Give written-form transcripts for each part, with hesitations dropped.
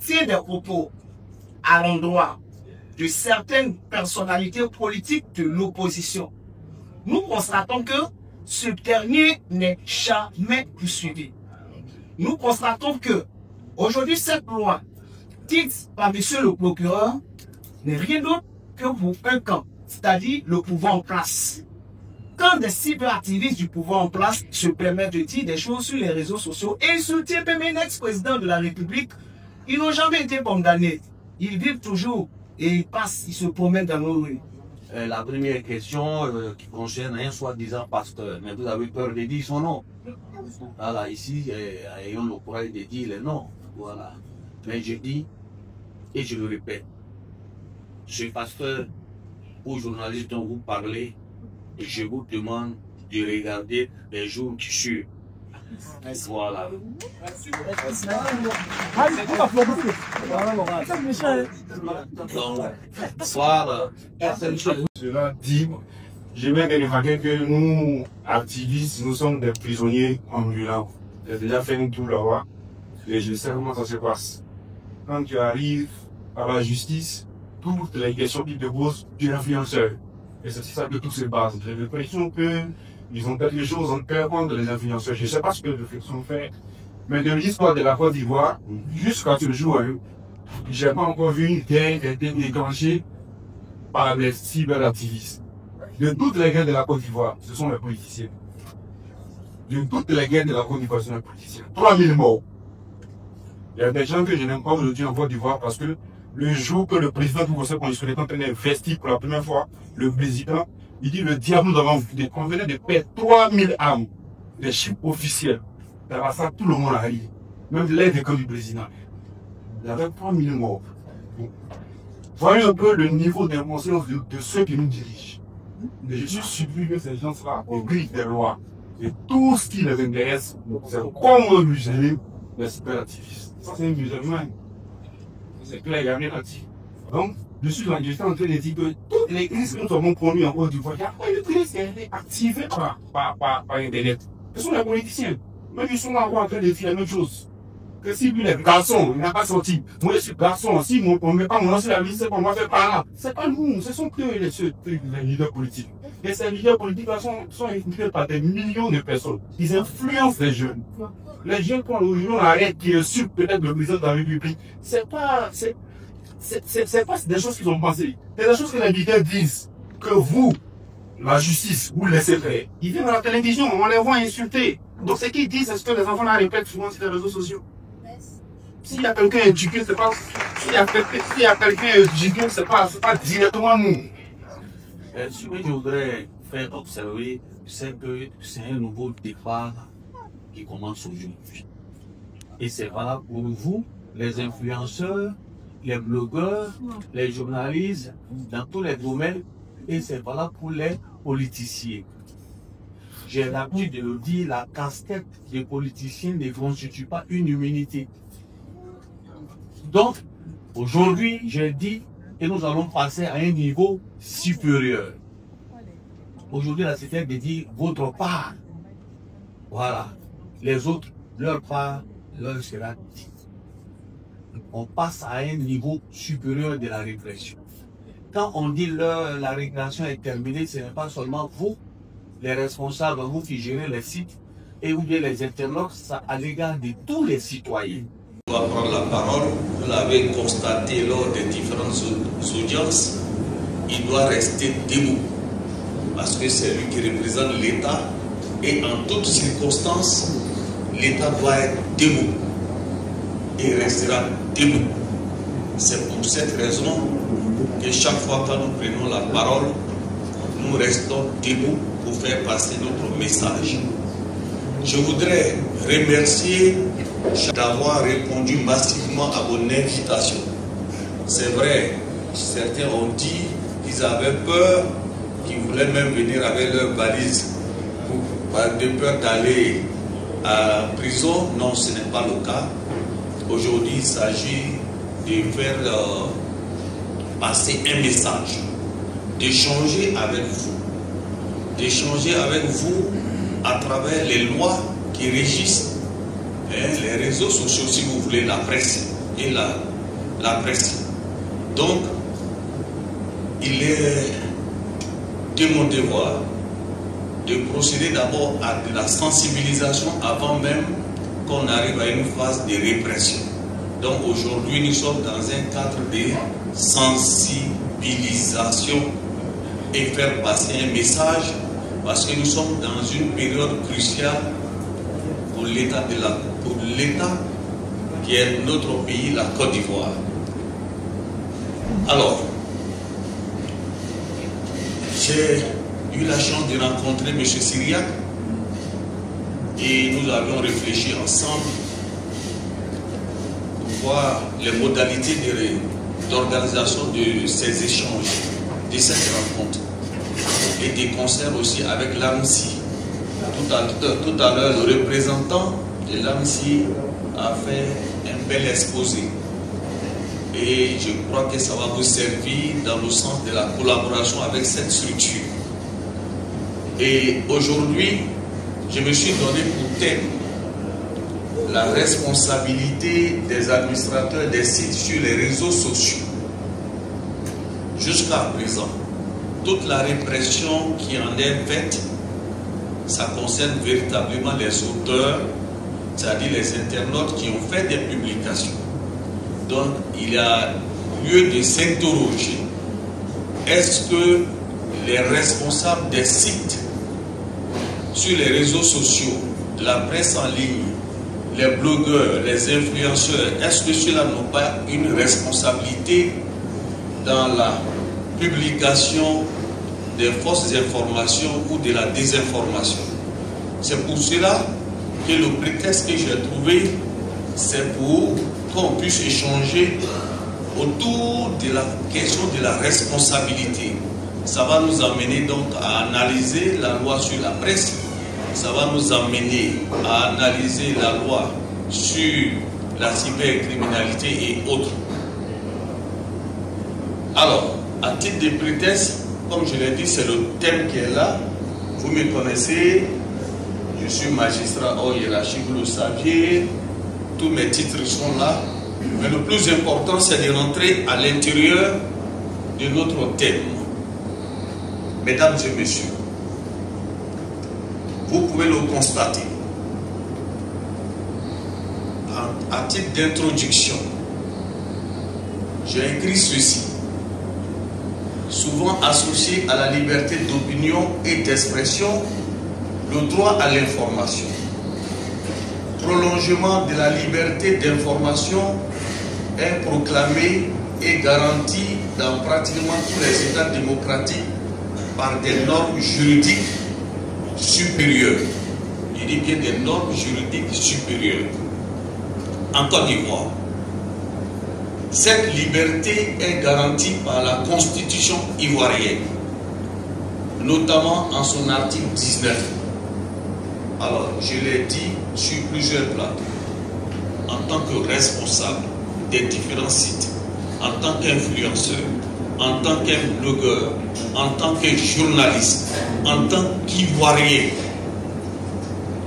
tient des propos à l'endroit de certaines personnalités politiques de l'opposition, nous constatons que ce dernier n'est jamais poursuivi. Nous constatons que aujourd'hui cette loi dite par monsieur le procureur n'est rien d'autre que pour un camp, c'est-à-dire le pouvoir en place. Quand des cyberactivistes du pouvoir en place se permettent de dire des choses sur les réseaux sociaux et insulter même un ex-président de la République, ils n'ont jamais été condamnés. Ils vivent toujours et ils passent, ils se promènent dans nos rues. La première question qui concerne un soi-disant pasteur, mais vous avez peur de dire son nom. Voilà, ici, ayons le courage de dire le nom. Voilà. Mais je dis, et je le répète, ce pasteur ou journaliste dont vous parlez, je vous demande de regarder les jours qui suivent. Voilà. Cela dit, je vais remarquer que nous, activistes, nous sommes des prisonniers ambulants. J'ai déjà fait un tour là-bas et je sais comment ça se passe. Quand tu arrives à la justice, toutes les questions qui te posent, tu es influenceur. Et c'est ça que tout se base. J'ai l'impression qu'ils ont quelque chose en cœur contre les influenceurs. Je ne sais pas ce que les réflexions fait, mais de l'histoire de la Côte d'Ivoire, jusqu'à ce jour, je n'ai pas encore vu une guerre qui a été déclenchée par les cyberactivistes. De toutes les guerres de la Côte d'Ivoire, ce sont les politiciens. De toutes les guerres de la Côte d'Ivoire, ce sont les politiciens. 3000 morts. Il y a des gens que je n'aime pas aujourd'hui en Côte d'Ivoire parce que le jour que le président du Conseil constitutionnel est en train d'investir pour la première fois, le président, il dit le diable nous avons vu qu'on venait de perdre 3000 âmes, des chiffres officiels. Dans ça, tout le monde a ri. Même l'aide du président. Il y avait 3000 morts. Voyez un peu le niveau d'inconscience de ceux qui nous dirigent. Mais je suis surpris que ces gens-là écrivent des lois. Et tout ce qui les intéresse, c'est comment museler les cyberactivistes. Ça, c'est un musulman. C'est clair, il n'y a rien à dire. Donc, je suis en train de dire que toutes les crises que nous avons connues en Côte d'Ivoire, il y a pas une crise qui a été activée par Internet. Ce sont les politiciens. Même ils sont là en train de dire la même chose. Que si lui, les garçons, il n'a pas sorti. Moi, je suis garçon. Si on ne met pas mon nom sur la liste, c'est qu'on va faire par là. C'est pas nous, ce sont eux les leaders politiques. Et ces leaders politiques sont influencés par des millions de personnes. Ils influencent les jeunes. Les jeunes, quand le jour arrête, qui insulte peut-être le président de la République, c'est pas des choses qu'ils ont pensé. C'est des choses que les leaders disent. Que vous, la justice, vous laissez faire. Ils viennent à la télévision, on les voit insulter. Donc ce qu'ils disent, c'est ce que les enfants la répètent souvent sur les réseaux sociaux. S'il y a quelqu'un éduqué, c'est pas. S'il y a quelqu'un éduqué, c'est pas directement nous. Ce que je voudrais faire observer, c'est que c'est un nouveau départ qui commence aujourd'hui. Et c'est valable pour vous, les influenceurs, les blogueurs, les journalistes, dans tous les domaines, et c'est valable pour les politiciens. J'ai l'habitude de le dire, la casquette des politiciens ne constitue pas une immunité. Donc, aujourd'hui, j'ai dit que nous allons passer à un niveau supérieur. Aujourd'hui, la CTF de dire votre part. Voilà. Les autres, leur part, leur sera dit. On passe à un niveau supérieur de la répression. Quand on dit la récréation est terminée, ce n'est pas seulement vous, les responsables, vous qui gérez les sites, et ou bien les internautes, ça à l'égard de tous les citoyens. On va prendre la parole, vous l'avez constaté lors des différentes audiences, il doit rester debout. Parce que c'est lui qui représente l'État et en toutes circonstances, l'État doit être debout et restera debout. C'est pour cette raison que chaque fois que nous prenons la parole, nous restons debout pour faire passer notre message. Je voudrais remercier d'avoir répondu massivement à mon invitation. C'est vrai, certains ont dit qu'ils avaient peur, qu'ils voulaient même venir avec leurs valises de peur d'aller à la prison. Non, ce n'est pas le cas. Aujourd'hui, il s'agit de faire passer un message, d'échanger avec vous à travers les lois qui régissent les réseaux sociaux, si vous voulez, la presse et la presse. Donc, il est de mon devoir de procéder d'abord à de la sensibilisation avant même qu'on arrive à une phase de répression. Donc aujourd'hui, nous sommes dans un cadre de sensibilisation et faire passer un message parce que nous sommes dans une période cruciale pour l'État qui est notre pays, la Côte d'Ivoire. Alors, j'ai eu la chance de rencontrer M. Syriac et nous avions réfléchi ensemble pour voir les modalités d'organisation de ces échanges, de cette rencontre et des concerts aussi avec l'AMSI. Tout à l'heure, le représentant de l'AMSI a fait un bel exposé et je crois que ça va vous servir dans le sens de la collaboration avec cette structure. Et aujourd'hui, je me suis donné pour thème la responsabilité des administrateurs des sites sur les réseaux sociaux. Jusqu'à présent, toute la répression qui en est faite, ça concerne véritablement les auteurs, c'est-à-dire les internautes qui ont fait des publications. Donc, il y a lieu de s'interroger. Est-ce que les responsables des sites sur les réseaux sociaux, la presse en ligne, les blogueurs, les influenceurs, est-ce que ceux-là n'ont pas une responsabilité dans la publication des fausses informations ou de la désinformation? C'est pour cela que le prétexte que j'ai trouvé, c'est pour qu'on puisse échanger autour de la question de la responsabilité. Ça va nous amener donc à analyser la loi sur la presse. Ça va nous amener à analyser la loi sur la cybercriminalité et autres. Alors, à titre de prétexte, comme je l'ai dit, c'est le thème qui est là. Vous me connaissez, je suis magistrat hors hiérarchie, vous le saviez, tous mes titres sont là. Mais le plus important, c'est de rentrer à l'intérieur de notre thème. Mesdames et messieurs, vous pouvez le constater. À titre d'introduction, j'ai écrit ceci. Souvent associé à la liberté d'opinion et d'expression, le droit à l'information. Prolongement de la liberté d'information est proclamé et garanti dans pratiquement tous les États démocratiques par des normes juridiques supérieures. Il dit bien des normes juridiques supérieures. En Côte d'Ivoire, cette liberté est garantie par la Constitution ivoirienne, notamment en son article 19. Alors, je l'ai dit sur plusieurs plateaux, en tant que responsable des différents sites, en tant qu'influenceur, en tant qu'un blogueur, en tant que journaliste, en tant qu'Ivoirien,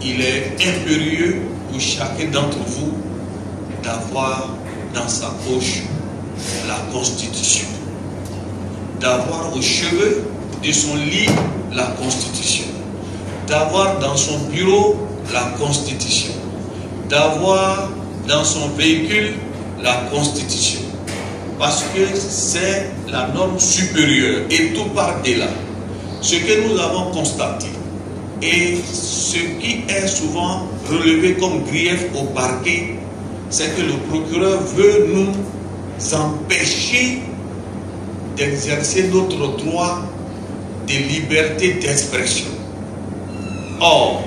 il est impérieux pour chacun d'entre vous d'avoir dans sa poche la Constitution, d'avoir au cheveu de son lit la Constitution, d'avoir dans son bureau la Constitution, d'avoir dans son véhicule la Constitution, parce que c'est la norme supérieure et tout part de là. Ce que nous avons constaté et ce qui est souvent relevé comme grief au parquet, c'est que le procureur veut nous empêcher d'exercer notre droit de liberté d'expression. Or,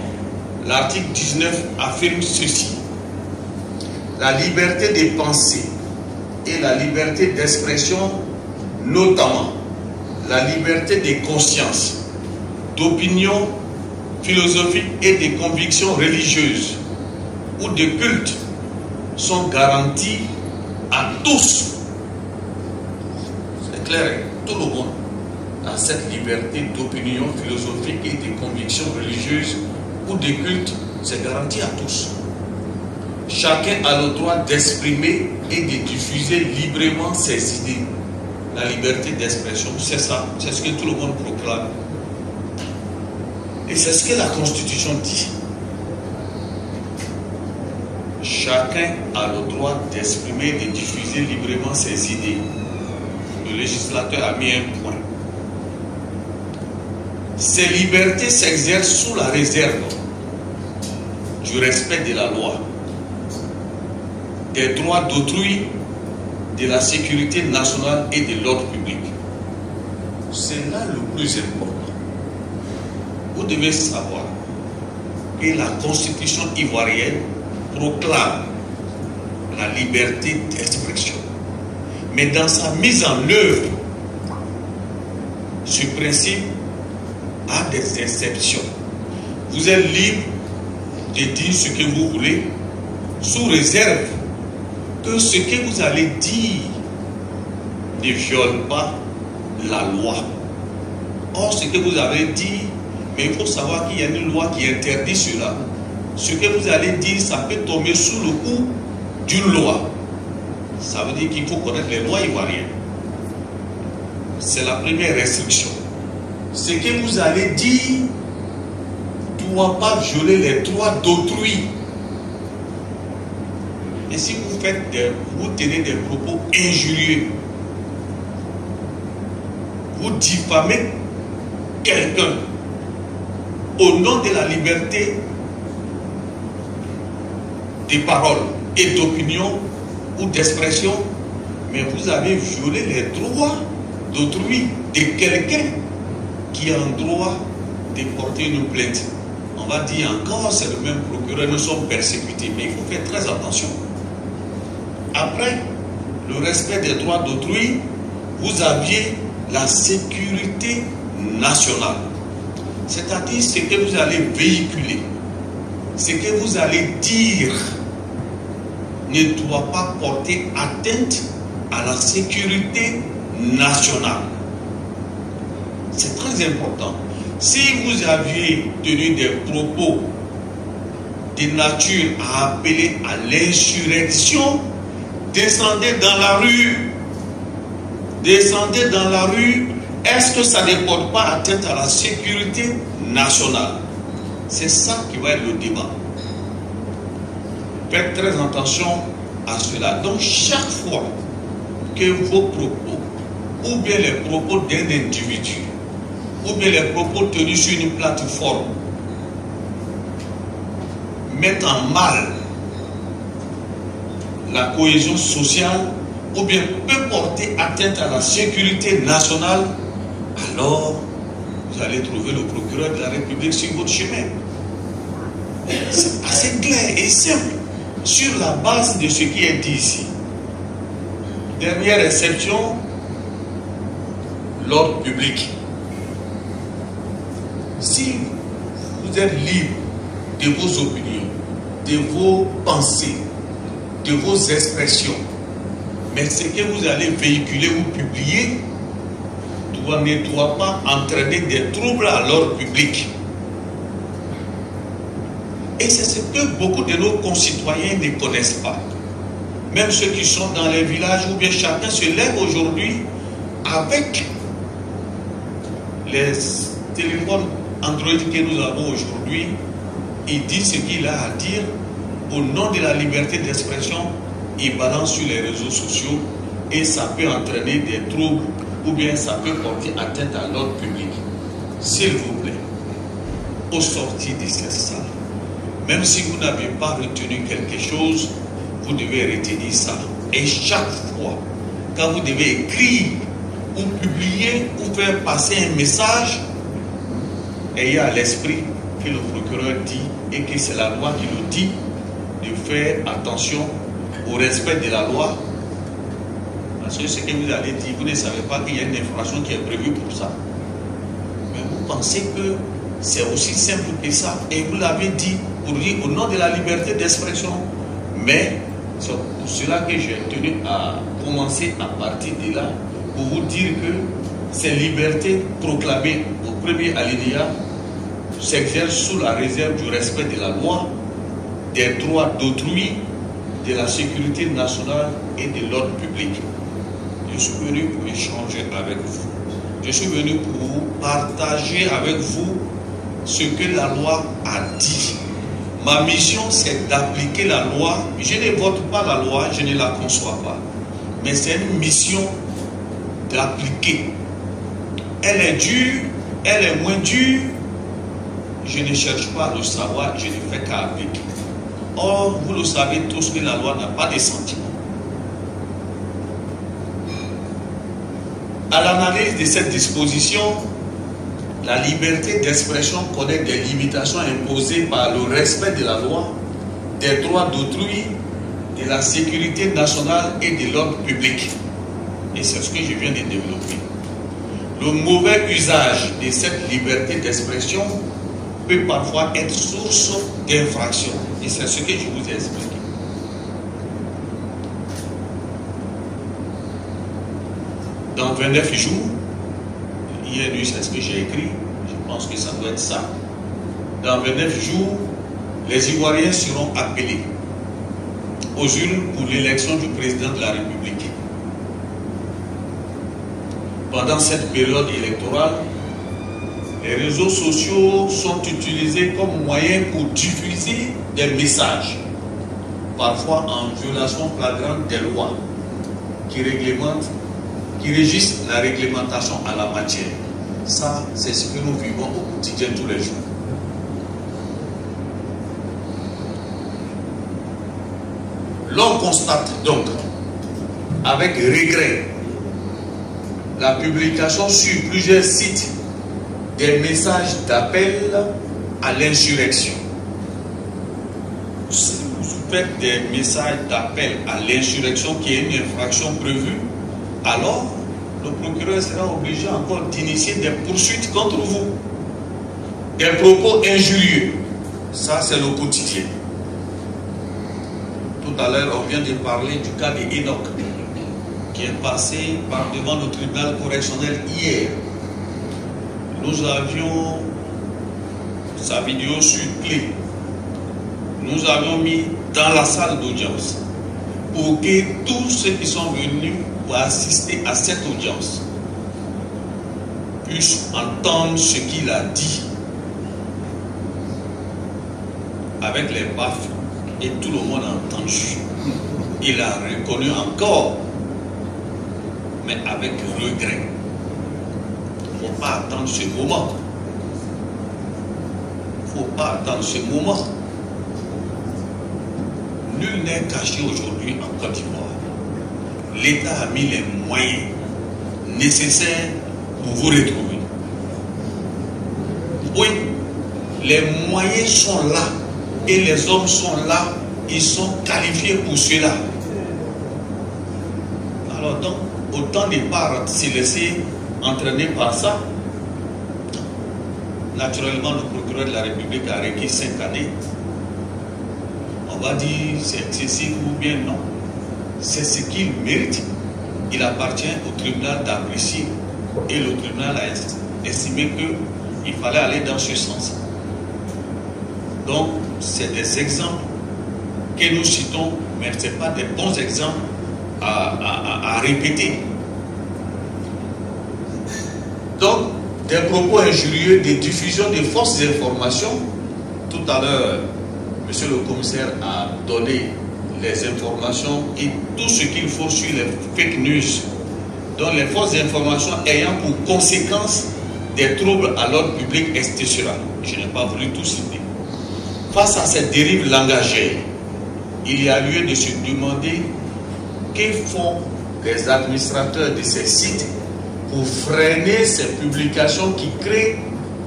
l'article 19 affirme ceci: la liberté de penser et la liberté d'expression, notamment la liberté de conscience, d'opinion philosophique et de convictions religieuses ou de culte, sont garanties à tous. C'est clair, tout le monde a cette liberté d'opinion philosophique et de convictions religieuses ou de culte, c'est garanti à tous. chacun a le droit d'exprimer et de diffuser librement ses idées. La liberté d'expression, c'est ça, c'est ce que tout le monde proclame. Et c'est ce que la Constitution dit. Chacun a le droit d'exprimer et de diffuser librement ses idées. Le législateur a mis un point. Ces libertés s'exercent sous la réserve du respect de la loi, des droits d'autrui, de la sécurité nationale et de l'ordre public. C'est là le plus important. Vous devez savoir que la Constitution ivoirienne proclame la liberté d'expression. Mais dans sa mise en œuvre, ce principe a des exceptions. Vous êtes libre de dire ce que vous voulez, sous réserve que ce que vous allez dire ne viole pas la loi. Or, ce que vous avez dit, mais il faut savoir qu'il y a une loi qui interdit cela. Ce que vous allez dire, ça peut tomber sous le coup d'une loi. Ça veut dire qu'il faut connaître les lois ivoiriennes. C'est la première restriction. Ce que vous allez dire ne doit pas violer les droits d'autrui. Et si vous tenez des propos injurieux, vous diffamez quelqu'un au nom de la liberté de parole et d'opinion ou d'expression, mais vous avez violé les droits d'autrui de quelqu'un qui a un droit de porter une plainte. On va dire encore, c'est le même procureur, nous sommes persécutés, mais il faut faire très attention. Après le respect des droits d'autrui, vous aviez la sécurité nationale. C'est-à-dire ce que vous allez véhiculer, ce que vous allez dire ne doit pas porter atteinte à la sécurité nationale. C'est très important. Si vous aviez tenu des propos de nature à appeler à l'insurrection, descendez dans la rue. Descendez dans la rue. Est-ce que ça ne porte pas atteinte à la sécurité nationale? C'est ça qui va être le débat. Faites très attention à cela. Donc chaque fois que vos propos, ou bien les propos d'un individu, ou bien les propos tenus sur une plateforme, mettent en mal la cohésion sociale, ou bien peut porter atteinte à la sécurité nationale, alors vous allez trouver le procureur de la République sur votre chemin. C'est assez clair et simple sur la base de ce qui est dit ici. Dernière exception, l'ordre public. Si vous êtes libre de vos opinions, de vos pensées, de vos expressions, mais ce que vous allez véhiculer ou publier ne doit pas entraîner des troubles à l'ordre public. Et c'est ce que beaucoup de nos concitoyens ne connaissent pas. Même ceux qui sont dans les villages, où bien chacun se lève aujourd'hui avec les téléphones Android que nous avons aujourd'hui, il dit ce qu'il a à dire au nom de la liberté d'expression, il balance sur les réseaux sociaux et ça peut entraîner des troubles ou bien ça peut porter atteinte à l'ordre public. S'il vous plaît, au sortir de cette salle, même si vous n'avez pas retenu quelque chose, vous devez retenir ça. Et chaque fois, quand vous devez écrire ou publier ou faire passer un message, ayez à l'esprit que le procureur dit et que c'est la loi qui nous dit de faire attention au respect de la loi. Parce que ce que vous allez dire, vous ne savez pas qu'il y a une infraction qui est prévue pour ça. Mais vous pensez que c'est aussi simple que ça. Et vous l'avez dit pour dire au nom de la liberté d'expression. Mais c'est pour cela que j'ai tenu à commencer à partir de là pour vous dire que ces libertés proclamées au premier alinéa s'exercent sous la réserve du respect de la loi, des droits d'autrui, de la sécurité nationale et de l'ordre public. Je suis venu pour échanger avec vous. Je suis venu pour partager avec vous ce que la loi a dit. Ma mission, c'est d'appliquer la loi. Je ne vote pas la loi, je ne la conçois pas. Mais c'est une mission d'appliquer. Elle est dure, elle est moins dure. Je ne cherche pas à le savoir, je ne fais qu'à appliquer. Or, vous le savez tous que la loi n'a pas de sentiments. À l'analyse de cette disposition, la liberté d'expression connaît des limitations imposées par le respect de la loi, des droits d'autrui, de la sécurité nationale et de l'ordre public. Et c'est ce que je viens de développer. Le mauvais usage de cette liberté d'expression peut parfois être source d'infraction. Et c'est ce que je vous ai expliqué. Dans 29 jours, hier nuit, c'est ce que j'ai écrit, je pense que ça doit être ça. Dans 29 jours, les Ivoiriens seront appelés aux urnes pour l'élection du président de la République. Pendant cette période électorale, les réseaux sociaux sont utilisés comme moyen pour diffuser des messages, parfois en violation flagrante des lois qui régissent la réglementation à la matière. Ça, c'est ce que nous vivons au quotidien tous les jours. L'on constate donc avec regret la publication sur plusieurs sites des messages d'appel à l'insurrection. Si vous faites des messages d'appel à l'insurrection qui est une infraction prévue, alors le procureur sera obligé encore d'initier des poursuites contre vous. Des propos injurieux, ça c'est le quotidien. Tout à l'heure, on vient de parler du cas d'Enoch, qui est passé par devant le tribunal correctionnel hier. Nous avions sa vidéo sur clé. Nous avions mis dans la salle d'audience pour que tous ceux qui sont venus pour assister à cette audience puissent entendre ce qu'il a dit avec les baffes et tout le monde a entendu. Il a reconnu encore, mais avec regret. Il ne faut pas attendre ce moment. Il ne faut pas attendre ce moment. Nul n'est caché aujourd'hui en Côte d'Ivoire. L'État a mis les moyens nécessaires pour vous retrouver. Oui, les moyens sont là et les hommes sont là, ils sont qualifiés pour cela. Alors donc, autant de part se laisser entraîner par ça. Naturellement, le procureur de la République a requis 5 années. On va dire c'est excessif ou bien non. C'est ce qu'il mérite. Il appartient au tribunal d'apprécier. Et le tribunal a estimé qu'il fallait aller dans ce sens. Donc, c'est des exemples que nous citons, mais ce n'est pas des bons exemples à répéter. Donc, des propos injurieux, des diffusions de fausses informations. Tout à l'heure, monsieur le commissaire a donné les informations et tout ce qu'il faut sur les fake news. Donc, les fausses informations ayant pour conséquence des troubles à l'ordre public, etc. Je n'ai pas voulu tout citer. Face à cette dérive langagère, il y a lieu de se demander que font les administrateurs de ces sites pour freiner ces publications qui créent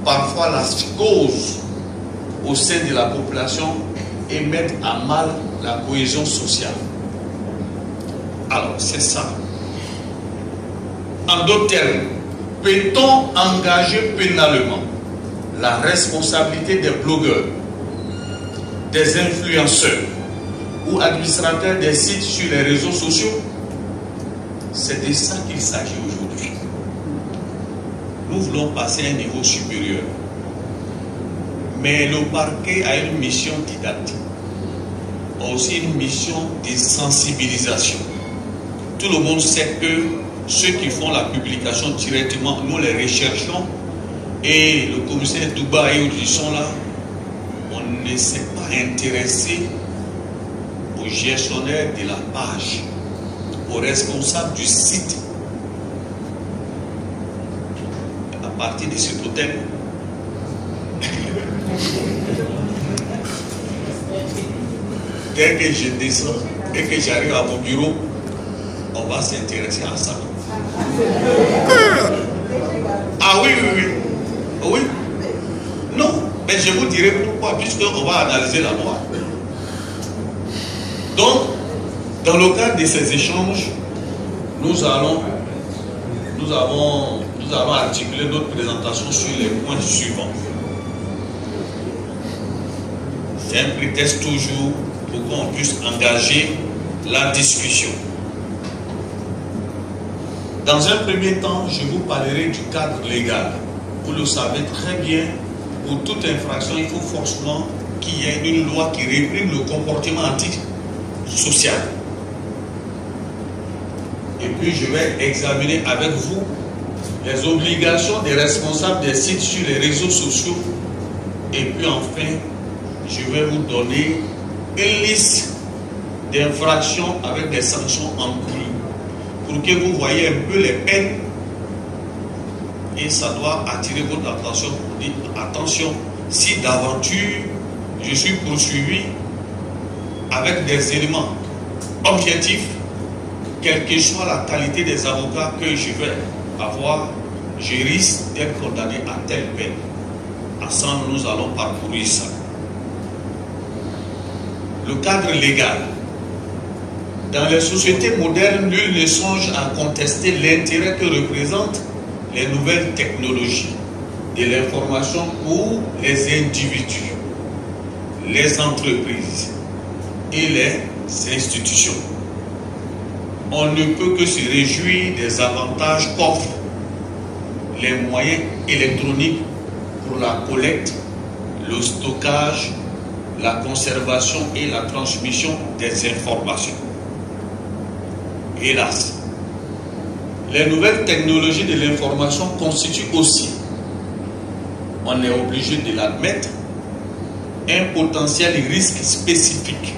parfois la psychose au sein de la population et mettent à mal la cohésion sociale. Alors, c'est ça. En d'autres termes, peut-on engager pénalement la responsabilité des blogueurs, des influenceurs ou administrateurs des sites sur les réseaux sociaux? C'est de ça qu'il s'agit aujourd'hui. Nous voulons passer à un niveau supérieur. Mais le parquet a une mission didactique. a aussi une mission de sensibilisation. Tout le monde sait que ceux qui font la publication directement, nous les recherchons, et le commissaire Douba et ils sont là. On ne s'est pas intéressé au gestionnaire de la page, au responsable du site. À partir de cet hôtel, dès que je descends et que j'arrive à mon bureau, on va s'intéresser à ça. Ah oui, oui, oui. Oui. Non, mais je vous dirai pourquoi, puisqu'on va analyser la loi. Donc, dans le cadre de ces échanges, nous allons articuler notre présentation sur les points suivants. C'est un prétexte toujours pour qu'on puisse engager la discussion. Dans un premier temps, je vous parlerai du cadre légal. Vous le savez très bien, pour toute infraction, il faut forcément qu'il y ait une loi qui réprime le comportement antisocial. Et puis, je vais examiner avec vous les obligations des responsables des sites sur les réseaux sociaux. Et puis, enfin, je vais vous donner une liste d'infractions avec des sanctions encourues pour que vous voyez un peu les peines. Et ça doit attirer votre attention pour dire attention, si d'aventure je suis poursuivi avec des éléments objectifs, quelle que soit la qualité des avocats que je vais avoir, je risque d'être condamné à telle peine. Ensemble, nous allons parcourir ça. Le cadre légal. Dans les sociétés modernes, nul ne songe à contester l'intérêt que représentent les nouvelles technologies de l'information pour les individus, les entreprises et les institutions. On ne peut que se réjouir des avantages qu'offrent les moyens électroniques pour la collecte, le stockage, la conservation et la transmission des informations. Hélas, les nouvelles technologies de l'information constituent aussi, on est obligé de l'admettre, un potentiel risque spécifique.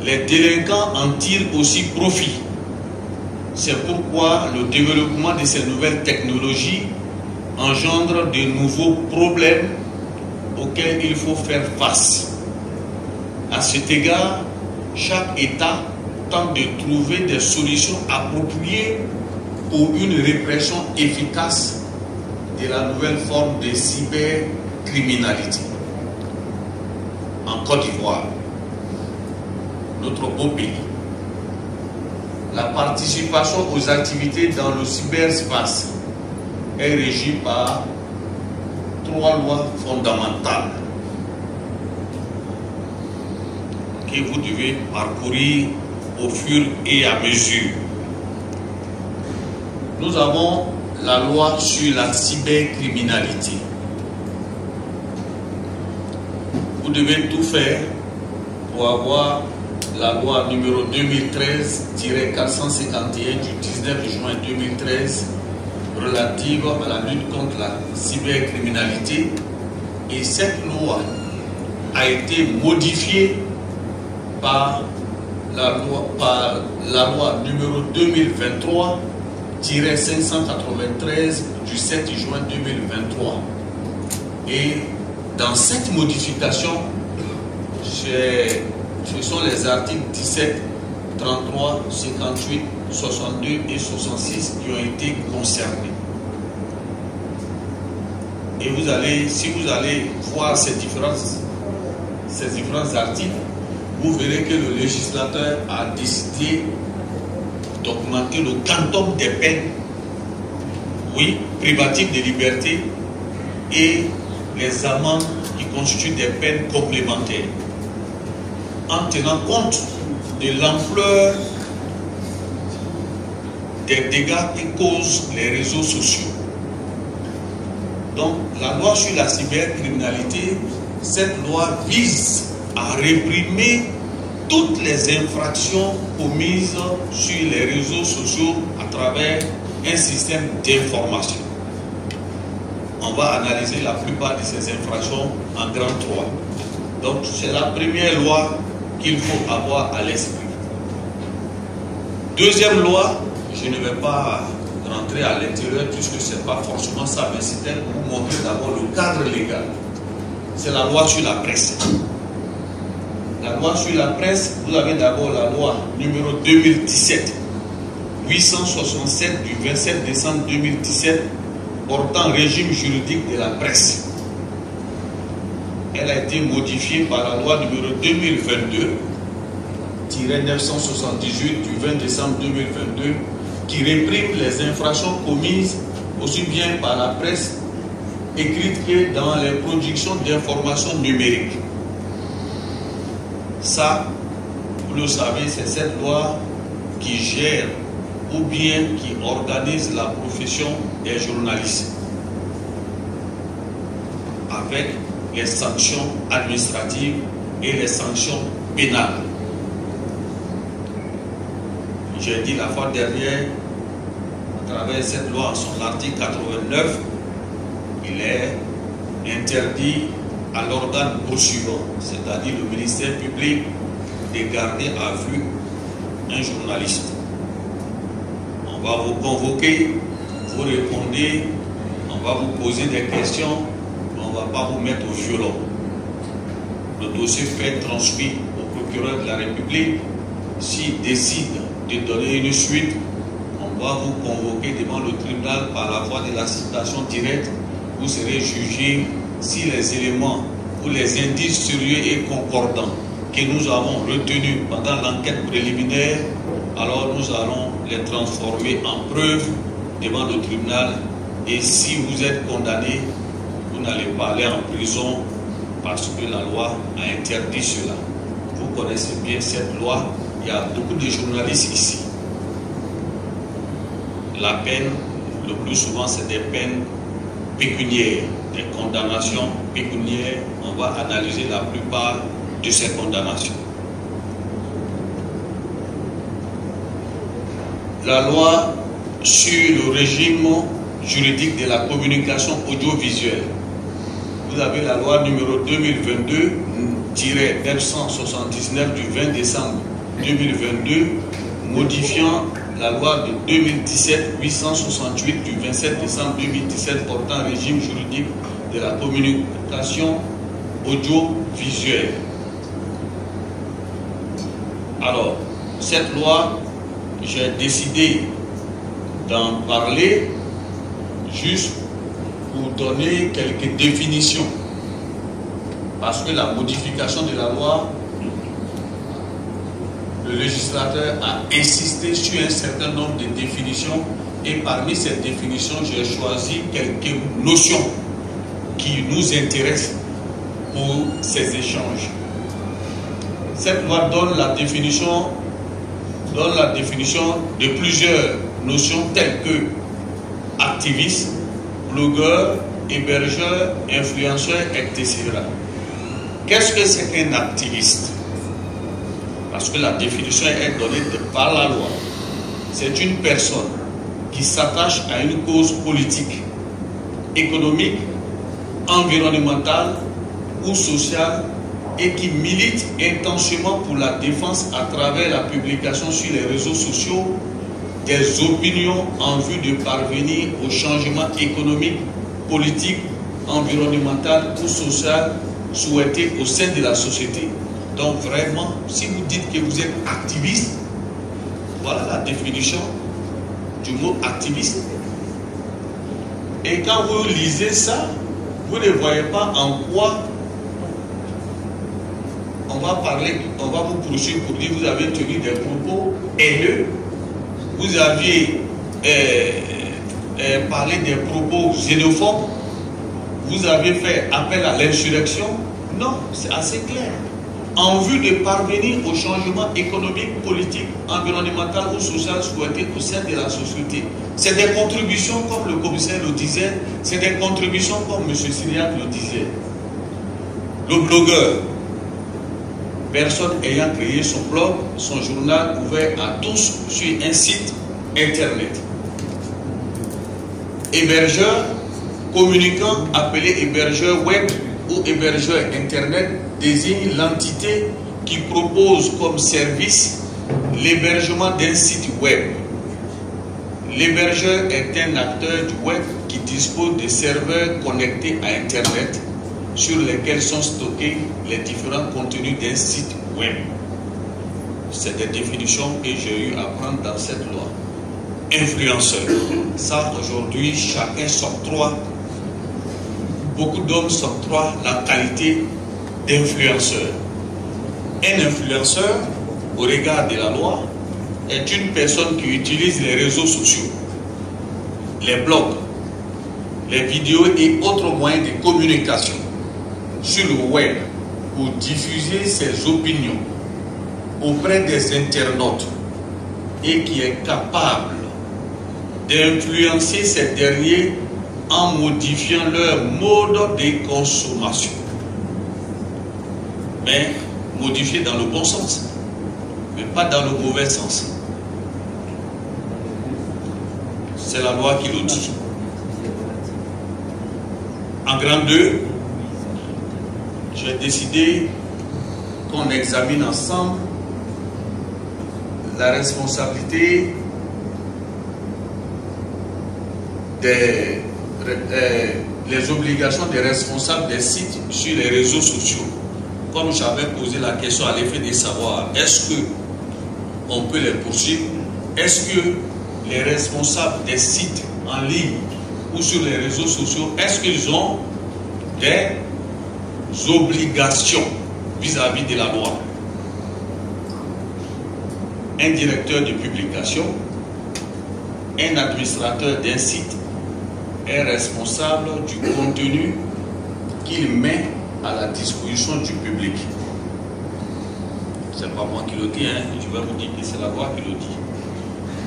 Les délinquants en tirent aussi profit. C'est pourquoi le développement de ces nouvelles technologies engendre de nouveaux problèmes auxquels il faut faire face. À cet égard, chaque État tente de trouver des solutions appropriées pour une répression efficace de la nouvelle forme de cybercriminalité. En Côte d'Ivoire, notre beau pays, la participation aux activités dans le cyberspace est régie par 3 lois fondamentales que vous devez parcourir au fur et à mesure. Nous avons la loi sur la cybercriminalité. Vous devez tout faire pour avoir la loi numéro 2013-451 du 19 juin 2013 relative à la lutte contre la cybercriminalité. Et cette loi a été modifiée par la loi numéro 2023-593 du 7 juin 2023. Et dans cette modification, ce sont les articles 17, 33, 58, 62 et 66 qui ont été concernés. Et vous allez, si vous allez voir ces différents articles, vous verrez que le législateur a décidé d'augmenter le quantum des peines, oui, privatives de liberté, et les amendes qui constituent des peines complémentaires, en tenant compte de l'ampleur des dégâts que causent les réseaux sociaux. Donc, la loi sur la cybercriminalité, cette loi vise à réprimer toutes les infractions commises sur les réseaux sociaux à travers un système d'information. On va analyser la plupart de ces infractions en grand 3. Donc c'est la première loi qu'il faut avoir à l'esprit. Deuxième loi, je ne vais pas rentrer à l'intérieur puisque ce n'est pas forcément ça, mais c'était pour vous montrer d'abord le cadre légal. C'est la loi sur la presse. La loi sur la presse, vous avez d'abord la loi numéro 2017-867 du 27 décembre 2017 portant régime juridique de la presse. Elle a été modifiée par la loi numéro 2022-978 du 20 décembre 2022 qui réprime les infractions commises aussi bien par la presse écrite que dans les productions d'informations numériques. Ça, vous le savez, c'est cette loi qui gère ou bien qui organise la profession des journalistes avec les sanctions administratives et les sanctions pénales. J'ai dit la fois dernière, à travers cette loi, en son article 89, il est interdit à l'organe poursuivant, c'est-à-dire le ministère public, de garder à vue un journaliste. On va vous convoquer, vous répondez, on va vous poser des questions, mais on ne va pas vous mettre au violon. Le dossier peut être transmis au procureur de la République. S'il décide de donner une suite, on va vous convoquer devant le tribunal par la voie de la citation directe. Vous serez jugé si les éléments ou les indices sérieux et concordants que nous avons retenus pendant l'enquête préliminaire, alors nous allons les transformer en preuves devant le tribunal. Et si vous êtes condamné, vous n'allez pas aller en prison parce que la loi a interdit cela. Vous connaissez bien cette loi, il y a beaucoup de journalistes ici. La peine, le plus souvent, c'est des peines pécuniaires, des condamnations pécuniaires. On va analyser la plupart de ces condamnations. La loi sur le régime juridique de la communication audiovisuelle. Vous avez la loi numéro 2022-979 du 20 décembre 2022, modifiant la loi de 2017-868 du 27 décembre 2017 portant régime juridique de la communication audiovisuelle. Alors, cette loi, j'ai décidé d'en parler juste pour donner quelques définitions. Parce que la modification de la loi, le législateur a insisté sur un certain nombre de définitions et parmi ces définitions, j'ai choisi quelques notions qui nous intéressent pour ces échanges. Cette loi donne la définition de plusieurs notions telles que activiste, blogueur, hébergeur, influenceur, etc. Qu'est-ce que c'est qu'un activiste? Parce que la définition est donnée par la loi. C'est une personne qui s'attache à une cause politique, économique, environnementale ou sociale et qui milite intensément pour la défense à travers la publication sur les réseaux sociaux des opinions en vue de parvenir au changement économique, politique, environnemental ou social souhaité au sein de la société. Donc vraiment, si vous dites que vous êtes activiste, voilà la définition du mot activiste. Et quand vous lisez ça, vous ne voyez pas en quoi on va vous poursuivre pour dire que vous avez tenu des propos haineux, vous aviez parlé des propos xénophobes, vous avez fait appel à l'insurrection. Non, c'est assez clair. En vue de parvenir au changement économique, politique, environnemental ou social souhaité au sein de la société. C'est des contributions, comme le commissaire le disait, c'est des contributions comme M. Syriac le disait. Le blogueur, personne ayant créé son blog, son journal ouvert à tous sur un site internet. Hébergeur, communicant appelé hébergeur web ou hébergeur internet désigne l'entité qui propose comme service l'hébergement d'un site web. L'hébergeur est un acteur du web qui dispose de serveurs connectés à Internet sur lesquels sont stockés les différents contenus d'un site web. C'est des définitions que j'ai eu à prendre dans cette loi. Influenceur. Ça, aujourd'hui, chacun s'octroie, beaucoup d'hommes s'octroient la qualité d'influenceur. Un influenceur, au regard de la loi, est une personne qui utilise les réseaux sociaux, les blogs, les vidéos et autres moyens de communication sur le web pour diffuser ses opinions auprès des internautes et qui est capable d'influencer ces derniers en modifiant leur mode de consommation. Mais modifié dans le bon sens, mais pas dans le mauvais sens. C'est la loi qui le dit. En grand 2, j'ai décidé qu'on examine ensemble la responsabilité les obligations des responsables des sites sur les réseaux sociaux. Comme j'avais posé la question à l'effet de savoir, est-ce qu'on peut les poursuivre? Est-ce que les responsables des sites en ligne ou sur les réseaux sociaux, est-ce qu'ils ont des obligations vis-à-vis de la loi? Un directeur de publication, un administrateur d'un site est responsable du contenu qu'il met à la disposition du public. C'est pas moi qui le dis, hein. Je vais vous dire que c'est la loi qui le dit.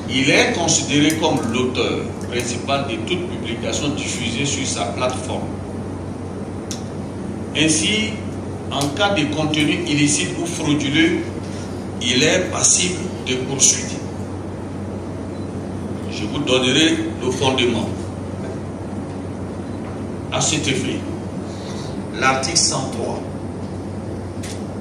Il est considéré comme l'auteur principal de toute publication diffusée sur sa plateforme. Ainsi, en cas de contenu illicite ou frauduleux, il est passible de poursuite. Je vous donnerai le fondement. À cet effet, l'article 103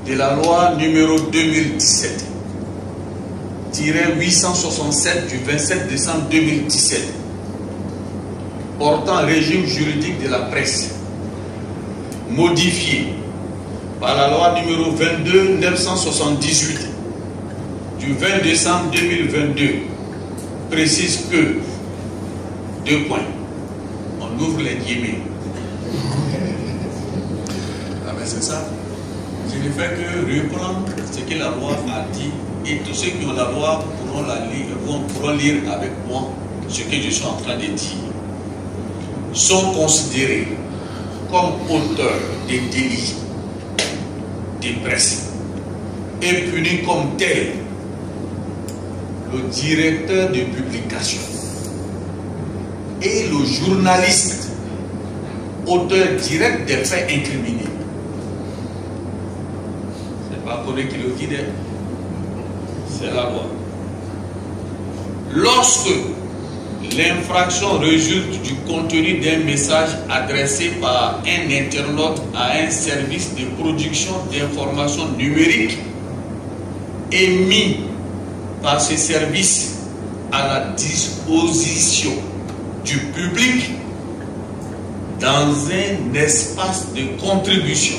de la loi numéro 2017-867 du 27 décembre 2017 portant régime juridique de la presse, modifié par la loi numéro 22-978 du 20 décembre 2022, précise que, deux points, on ouvre les guillemets. Ah ben c'est ça. Je ne fais que reprendre ce que la loi a dit et tous ceux qui ont la loi pourront la lire, pourront lire avec moi ce que je suis en train de dire. Sont considérés comme auteurs des délits de presse et punis comme tels le directeur de publication et le journaliste auteur direct des faits incriminés. C'est pas Corée qui le dit, c'est la loi. Lorsque l'infraction résulte du contenu d'un message adressé par un internaute à un service de production d'informations numériques émis par ce service à la disposition du public dans un espace de contribution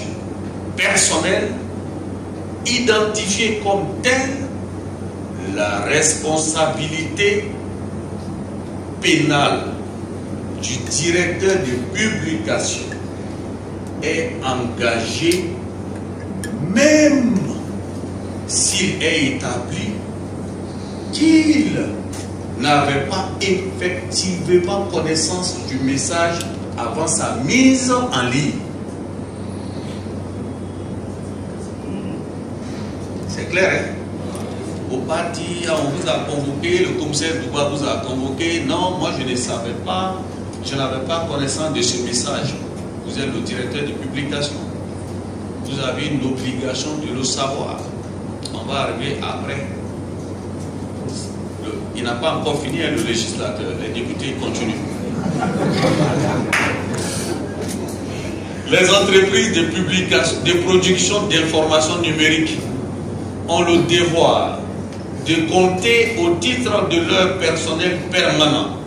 personnelle identifié comme tel, la responsabilité pénale du directeur de publication est engagée même s'il est établi qu'il n'avait pas effectivement connaissance du message avant sa mise en ligne. C'est clair, hein? Au parti, on vous a convoqué, le commissaire Douba vous a convoqué. Non, moi je ne savais pas, je n'avais pas connaissance de ce message. Vous êtes le directeur de publication. Vous vous avez une obligation de le savoir. On va arriver après. Il n'a pas encore fini, le législateur. Les députés continuent. Les entreprises de publication, de production d'informations numériques ont le devoir de compter au titre de leur personnel permanent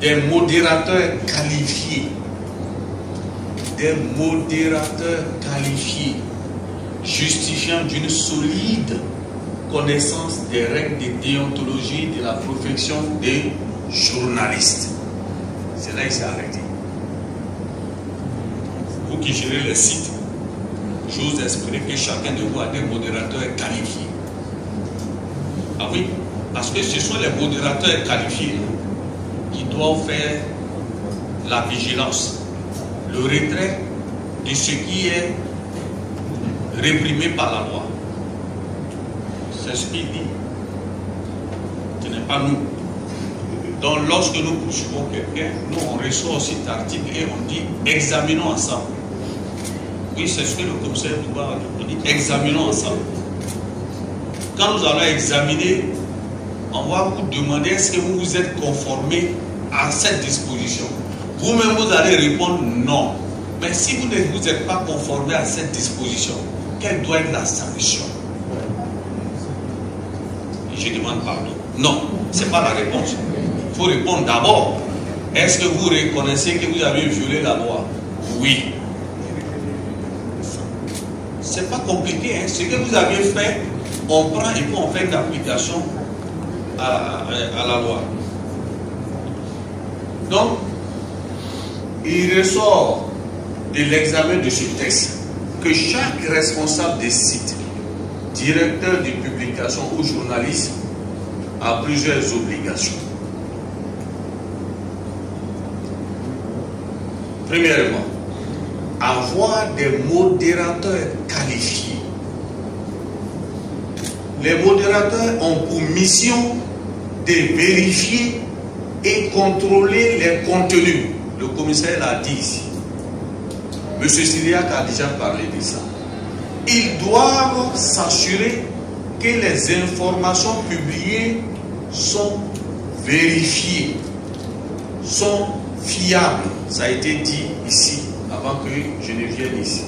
des modérateurs qualifiés. Des modérateurs qualifiés justifiant d'une solide connaissance des règles de déontologie de la profession des journalistes. C'est là qu'il s'est arrêté. Vous qui gérez les sites, je vous explique que chacun de vous a des modérateurs qualifiés. Ah oui, parce que ce sont les modérateurs qualifiés qui doivent faire la vigilance, le retrait de ce qui est réprimé par la loi. C'est ce qu'il dit. Ce n'est pas nous. Donc lorsque nous poursuivons quelqu'un, nous on reçoit aussi cet article et on dit examinons ensemble. Oui, c'est ce que le commissaire Touba a dit, examinons ensemble. Quand nous allons examiner, on va vous demander est-ce que vous vous êtes conformé à cette disposition. Vous-même vous allez répondre non. Mais si vous ne vous êtes pas conformé à cette disposition, quelle doit être la sanction? Je demande pardon. Non, ce n'est pas la réponse. Il faut répondre d'abord. Est-ce que vous reconnaissez que vous avez violé la loi? Oui. C'est pas compliqué. Hein? Ce que vous avez fait, on prend et puis on fait une application à la loi. Donc, il ressort de l'examen de ce texte que chaque responsable des sites, directeur de publication ou journaliste a plusieurs obligations. Premièrement, avoir des modérateurs qualifiés. Les modérateurs ont pour mission de vérifier et contrôler les contenus. Le commissaire l'a dit ici. M. Syriac a déjà parlé de ça. Ils doivent s'assurer que les informations publiées sont vérifiées, sont fiables. Ça a été dit ici, avant que je ne vienne ici.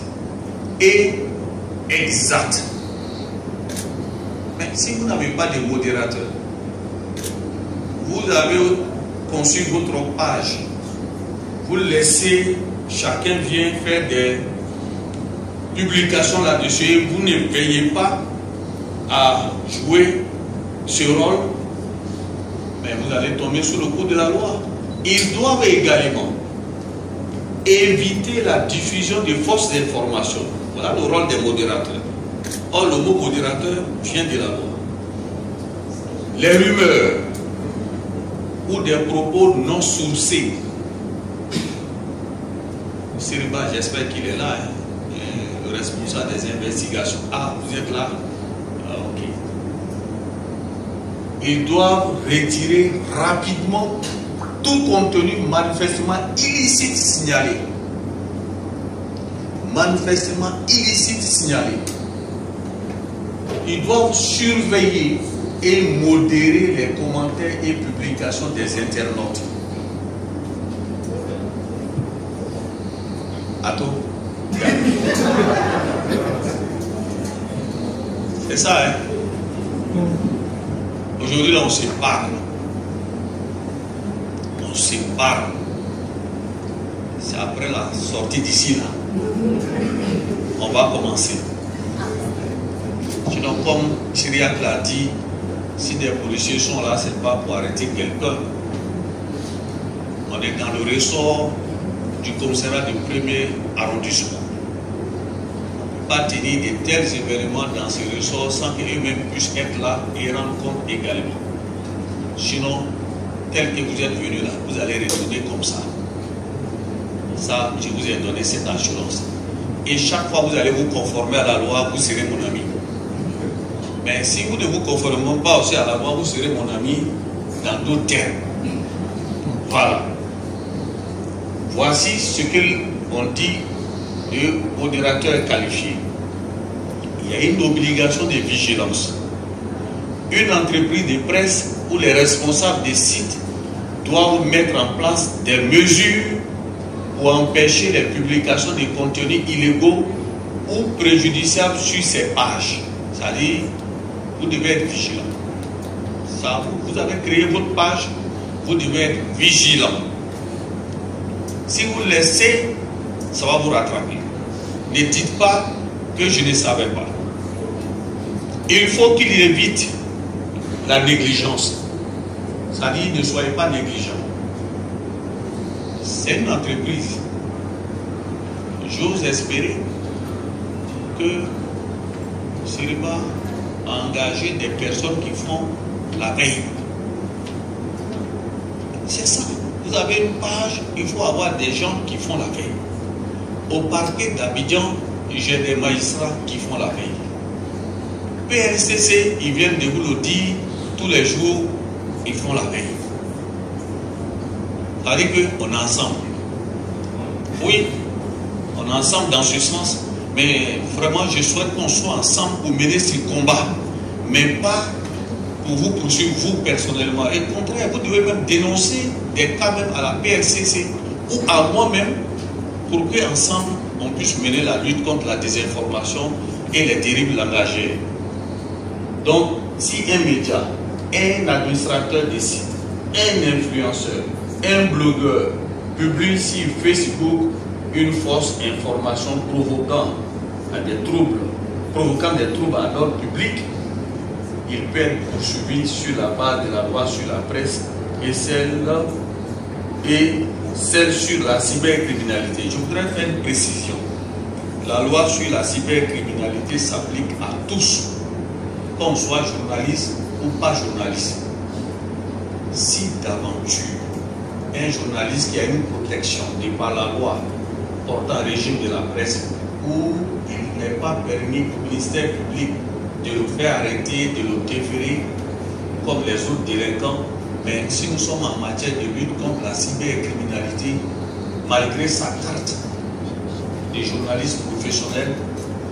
Et exactes. Mais si vous n'avez pas de modérateur, vous avez conçu votre page, vous laissez, chacun vient faire des publications là-dessus et vous ne veillez pas à jouer ce rôle, mais vous allez tomber sous le coup de la loi. Ils doivent également éviter la diffusion de fausses informations. Voilà le rôle des modérateurs. Or, le mot modérateur vient de la loi. Les rumeurs ou des propos non sourcés. Siriba, j'espère qu'il est là, hein, le responsable des investigations. Ah, vous êtes là? Ah, ok. Ils doivent retirer rapidement tout contenu manifestement illicite signalé. Manifestement illicite signalé. Ils doivent surveiller et modérer les commentaires et publications des internautes. Attends. C'est ça, hein? Aujourd'hui, là, on se parle. On se parle. C'est après la sortie d'ici, là. On va commencer. Sinon, comme Syriac l'a dit, si des policiers sont là, ce n'est pas pour arrêter quelqu'un. On est dans le ressort du commissariat du premier arrondissement. On ne peut pas tenir de tels événements dans ce ressort sans qu'eux-mêmes puissent être là et rendre compte également. Sinon, tel que vous êtes venu là, vous allez retourner comme ça. Ça, je vous ai donné cette assurance. Et chaque fois que vous allez vous conformer à la loi, vous serez mon ami. Mais si vous ne vous conformez pas aussi à la loi, vous serez mon ami dans d'autres termes. Voilà. Voici ce qu'on dit de modérateurs qualifiés, il y a une obligation de vigilance. Une entreprise de presse ou les responsables des sites doivent mettre en place des mesures pour empêcher les publications de contenus illégaux ou préjudiciables sur ces pages. C'est-à-dire, vous devez être vigilant. Ça, vous avez créé votre page, vous devez être vigilant. Si vous laissez, ça va vous rattraper. Ne dites pas que je ne savais pas. Il faut qu'il évite la négligence. C'est-à-dire, ne soyez pas négligent. C'est une entreprise. J'ose espérer que Siriba a engagé des personnes qui font la veille. C'est ça. Vous avez une page, il faut avoir des gens qui font la veille. Au parquet d'Abidjan, j'ai des magistrats qui font la veille. PLCC, ils viennent de vous le dire, tous les jours, ils font la veille. Ça veut dire qu'on est ensemble. Oui, on est ensemble dans ce sens, mais vraiment, je souhaite qu'on soit ensemble pour mener ce combat, mais pas pour vous poursuivre, vous personnellement. Et au contraire, vous devez même dénoncer des cas même à la PLCC ou à moi-même pour qu'ensemble, on puisse mener la lutte contre la désinformation et les dérives langagières. Donc, si un média, un administrateur des sites, un influenceur, un blogueur publie sur Facebook une fausse information provoquant des troubles à l'ordre public, il peut être poursuivi sur la base de la loi sur la presse et celle sur la cybercriminalité. Je voudrais faire une précision. La loi sur la cybercriminalité s'applique à tous, qu'on soit journaliste ou pas journaliste. Si d'aventure, un journaliste qui a une protection de par la loi portant régime de la presse, où il n'est pas permis au ministère public de le faire arrêter, de le déférer comme les autres délinquants, mais si nous sommes en matière de lutte contre la cybercriminalité, malgré sa carte de journaliste professionnel,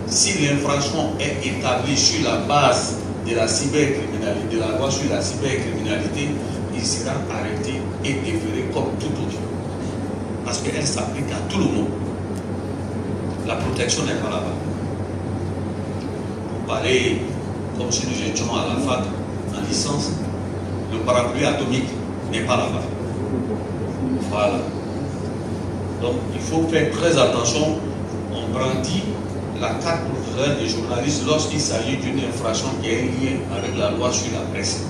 si l'infraction est établie sur la base de la cybercriminalité, de la loi sur la cybercriminalité, il sera arrêté et déféré comme tout autre. Parce qu'elle s'applique à tout le monde. La protection n'est pas là-bas. Vous parlez comme si nous étions à la fac en licence, le parapluie atomique n'est pas là-bas. Voilà. Donc il faut faire très attention. On brandit la carte professionnelle des journalistes lorsqu'il s'agit d'une infraction qui est liée avec la loi sur la presse.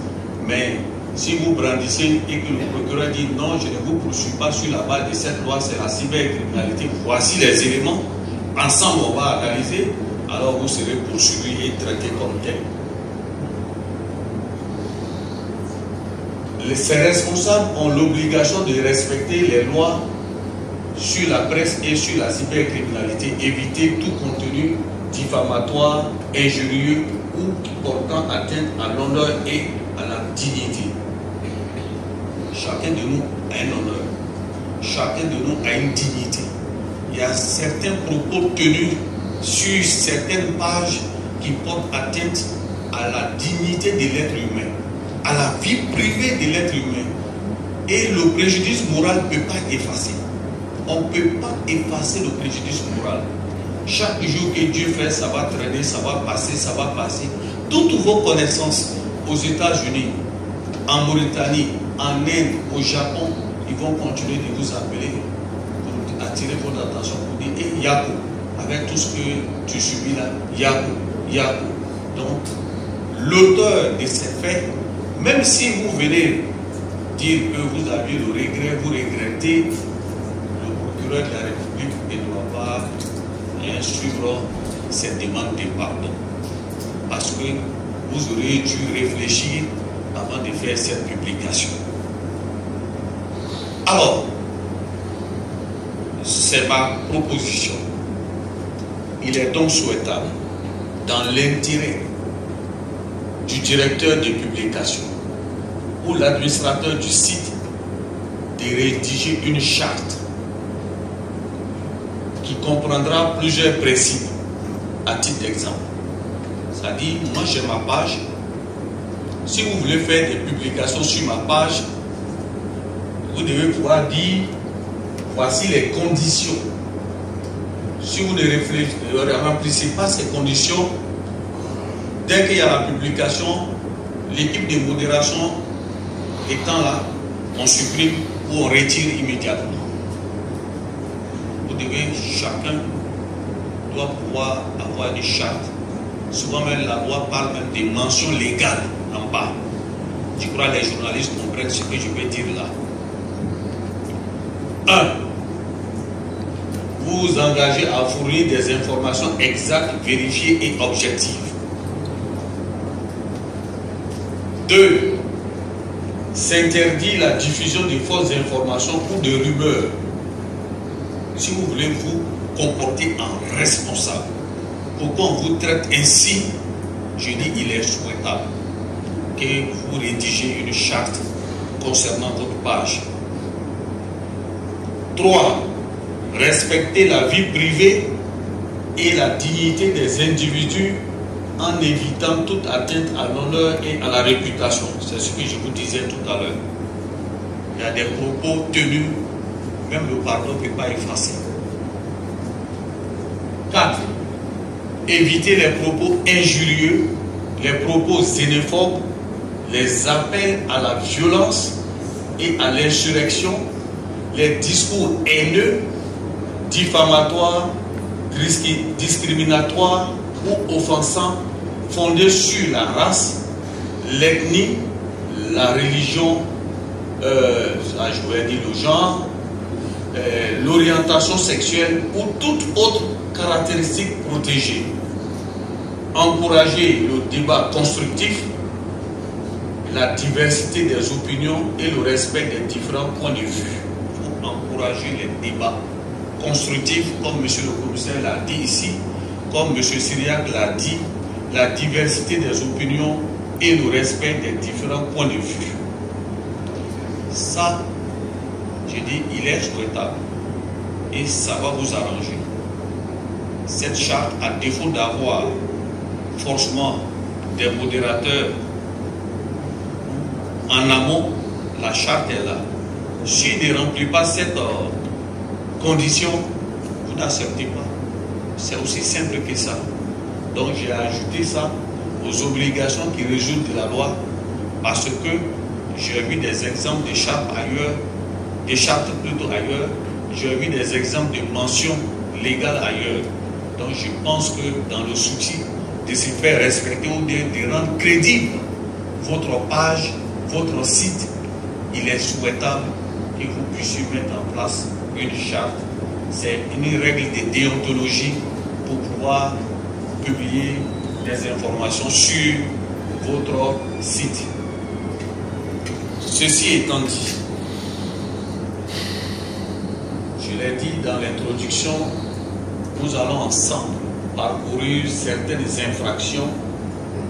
Mais si vous brandissez et que le procureur dit non, je ne vous poursuis pas sur la base de cette loi, c'est la cybercriminalité, voici les éléments, ensemble on va analyser, alors vous serez poursuivi et traité comme tel. Ces responsables ont l'obligation de respecter les lois sur la presse et sur la cybercriminalité, éviter tout contenu diffamatoire, injurieux ou portant atteinte à l'honneur et à la dignité. Chacun de nous a un honneur, chacun de nous a une dignité. Il y a certains propos tenus sur certaines pages qui portent atteinte à la dignité de l'être humain, à la vie privée de l'être humain. Et le préjudice moral ne peut pas être effacé. On ne peut pas effacer le préjudice moral. Chaque jour que Dieu fait, ça va traîner, ça va passer, ça va passer. Toutes vos connaissances aux États-Unis, en Mauritanie, en Inde, au Japon, ils vont continuer de vous appeler pour attirer votre attention, pour dire hey, Yako, avec tout ce que tu subis là, Yako, Yako. Donc, l'auteur de ces faits, même si vous venez dire que vous avez le regret, vous regrettez, le procureur de la République ne doit pas instruire cette demande de pardon. Parce que vous aurez dû réfléchir avant de faire cette publication. Alors, c'est ma proposition. Il est donc souhaitable, dans l'intérêt du directeur de publication ou l'administrateur du site, de rédiger une charte qui qui comprendra plusieurs principes à titre d'exemple. C'est-à-dire, moi j'ai ma page. Si vous voulez faire des publications sur ma page, vous devez pouvoir dire voici les conditions. Si vous ne remplissez pas ces conditions, dès qu'il y a la publication, l'équipe de modération étant là, on supprime ou on retire immédiatement. Vous devez, chacun doit pouvoir avoir une charte. Souvent même la loi parle même des mentions légales en bas. Je crois que les journalistes comprennent ce que je vais dire là. 1. Vous vous engagez à fournir des informations exactes, vérifiées et objectives. 2. S'interdit la diffusion de fausses informations ou de rumeurs. Si vous voulez vous comporter en responsable, pourquoi on vous traite ainsi, je dis il est souhaitable que vous rédigez une charte concernant votre page. 3. Respecter la vie privée et la dignité des individus en évitant toute atteinte à l'honneur et à la réputation. C'est ce que je vous disais tout à l'heure. Il y a des propos tenus, même le pardon ne peut pas effacer. 4. Éviter les propos injurieux, les propos xénophobes, les appels à la violence et à l'insurrection, les discours haineux, diffamatoires, discriminatoires ou offensants fondés sur la race, l'ethnie, la religion, je vais dire le genre, l'orientation sexuelle ou toute autre caractéristique protégée. Encourager le débat constructif, la diversité des opinions et le respect des différents points de vue. Il faut encourager les débats constructifs, comme M. le commissaire l'a dit ici, comme M. Syriac l'a dit, la diversité des opinions et le respect des différents points de vue. Ça, je dis, il est souhaitable et ça va vous arranger. Cette charte, à défaut d'avoir forcément des modérateurs en amont, la charte est là. Si ne remplit pas cette condition, vous n'acceptez pas. C'est aussi simple que ça. Donc j'ai ajouté ça aux obligations qui résultent de la loi, parce que j'ai vu des exemples de chartes ailleurs, des chartes plutôt ailleurs, j'ai vu des exemples de mentions légales ailleurs. Donc je pense que dans le souci de se faire respecter ou de rendre crédible votre page, votre site, il est souhaitable que vous puissiez mettre en place une charte. C'est une règle de déontologie pour pouvoir publier des informations sur votre site. Ceci étant dit, je l'ai dit dans l'introduction, nous allons ensemble parcourir certaines infractions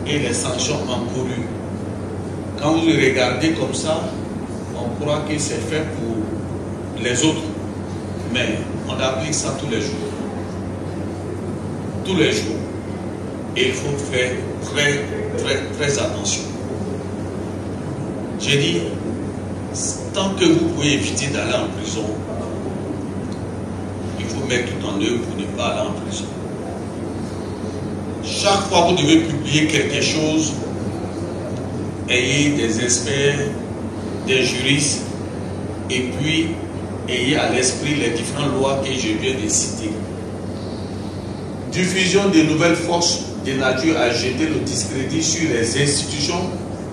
et les sanctions encourues. Quand vous le regardez comme ça, on croit que c'est fait pour les autres, mais on applique ça tous les jours. Tous les jours. Et il faut faire très attention. J'ai dit, tant que vous pouvez éviter d'aller en prison, il faut mettre tout en œuvre pour ne pas aller en prison. Chaque fois que vous devez publier quelque chose, ayez des experts, des juristes, et puis ayez à l'esprit les différentes lois que je viens de citer. Diffusion de nouvelles forces de nature à jeter le discrédit sur les institutions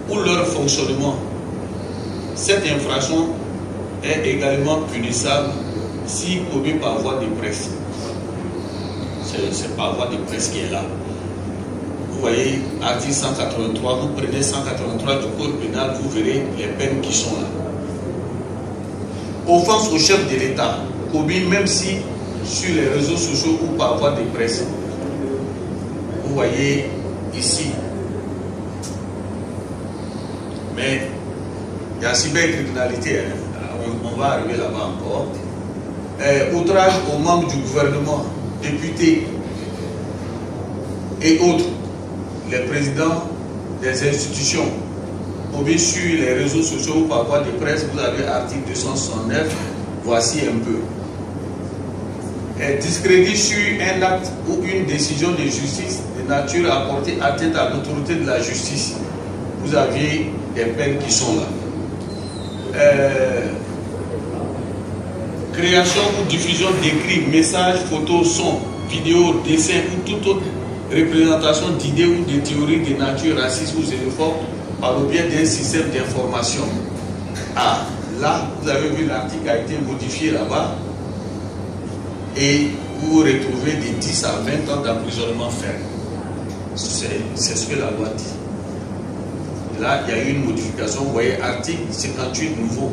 ou leur fonctionnement. Cette infraction est également punissable si commis par voie de presse. C'est par voie de presse qui est là. Vous voyez, article 183, vous prenez 183 du code pénal, vous verrez les peines qui sont là. Offense au chef de l'État, commis même si sur les réseaux sociaux ou par voie de presse. Vous voyez ici. Mais il y a cybercriminalité, hein. On va arriver là-bas encore. outrage aux membres du gouvernement, députés et autres, les présidents des institutions, ou bien sur les réseaux sociaux ou par voie de presse, vous avez article 269, voici un peu. Discrédit sur un acte ou une décision de justice de nature à porter atteinte à l'autorité de la justice. Vous aviez des peines qui sont là. Création ou diffusion d'écrits, messages, photos, sons, vidéos, dessins ou toute autre représentation d'idées ou de théories de nature raciste ou xénophobe par le biais d'un système d'information. Ah, là, vous avez vu, l'article a été modifié là-bas et vous vous retrouvez de 10 à 20 ans d'emprisonnement ferme. C'est ce que la loi dit. Là, il y a eu une modification. Vous voyez, article 58 nouveau.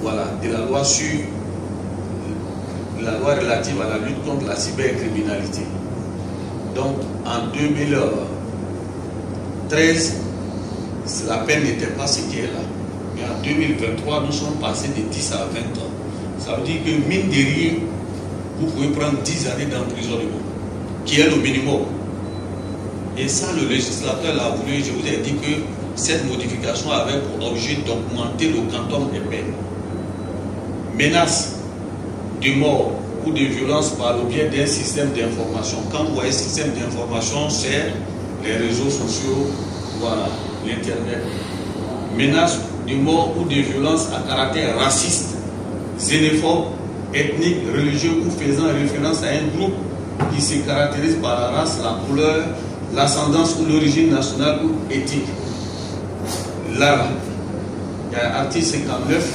Voilà, de la loi sur la loi relative à la lutte contre la cybercriminalité. Donc, en 2013, la peine n'était pas ce qui est là. Mais en 2023, nous sommes passés de 10 à 20 ans. Ça veut dire que, mine de rien, vous pouvez prendre 10 années d'emprisonnement, qui est le minimum. Et ça, le législateur l'a voulu. Je vous ai dit que cette modification avait pour objet d'augmenter le quantum des peines. Menace de mort ou de violence par le biais d'un système d'information. Quand vous voyez système d'information, c'est les réseaux sociaux, voilà, l'internet. Menace de mort ou de violence à caractère raciste, xénophobe, ethnique, religieux ou faisant référence à un groupe qui se caractérise par la race, la couleur, l'ascendance ou l'origine nationale ou éthique. Là, il y a l'article 59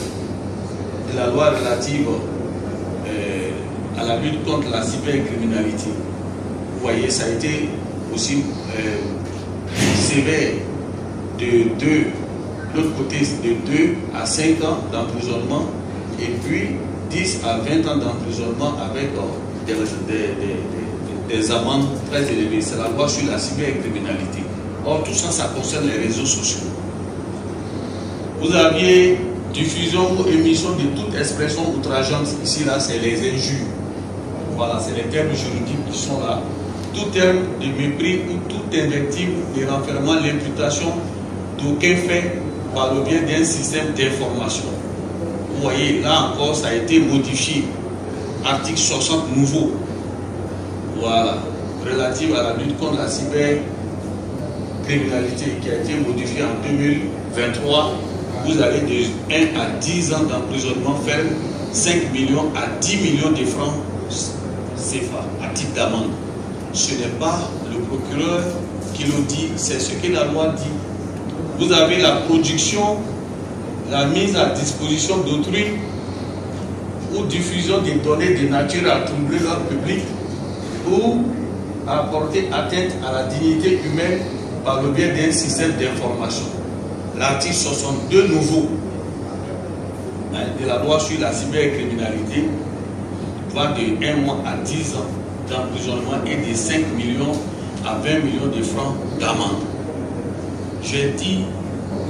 de la loi relative à la lutte contre la cybercriminalité. Vous voyez, ça a été aussi sévère de l'autre côté de 2 à 5 ans d'emprisonnement et puis 10 à 20 ans d'emprisonnement avec des amendes très élevées. C'est la loi sur la cybercriminalité. Or, tout ça, ça concerne les réseaux sociaux. Vous aviez diffusion ou émission de toute expression outrageante. Ici, là, c'est les injures. Voilà, c'est les termes juridiques qui sont là. Tout terme de mépris ou toute invective de renfermant l'imputation d'aucun fait par le biais d'un système d'information. Vous voyez, là encore, ça a été modifié. Article 60 nouveau. Voilà, relative à la lutte contre la cybercriminalité qui a été modifiée en 2023. Vous avez de 1 à 10 ans d'emprisonnement ferme, 5 millions à 10 millions de francs CFA à titre d'amende. Ce n'est pas le procureur qui le dit, c'est ce que la loi dit. Vous avez la production, la mise à disposition d'autrui ou diffusion des données de nature à troubler l'ordre public ou à porter atteinte à la dignité humaine par le biais d'un système d'information. L'article 62 nouveau de la loi sur la cybercriminalité va de 1 mois à 10 ans d'emprisonnement et de 5 millions à 20 millions de francs d'amende. J'ai dit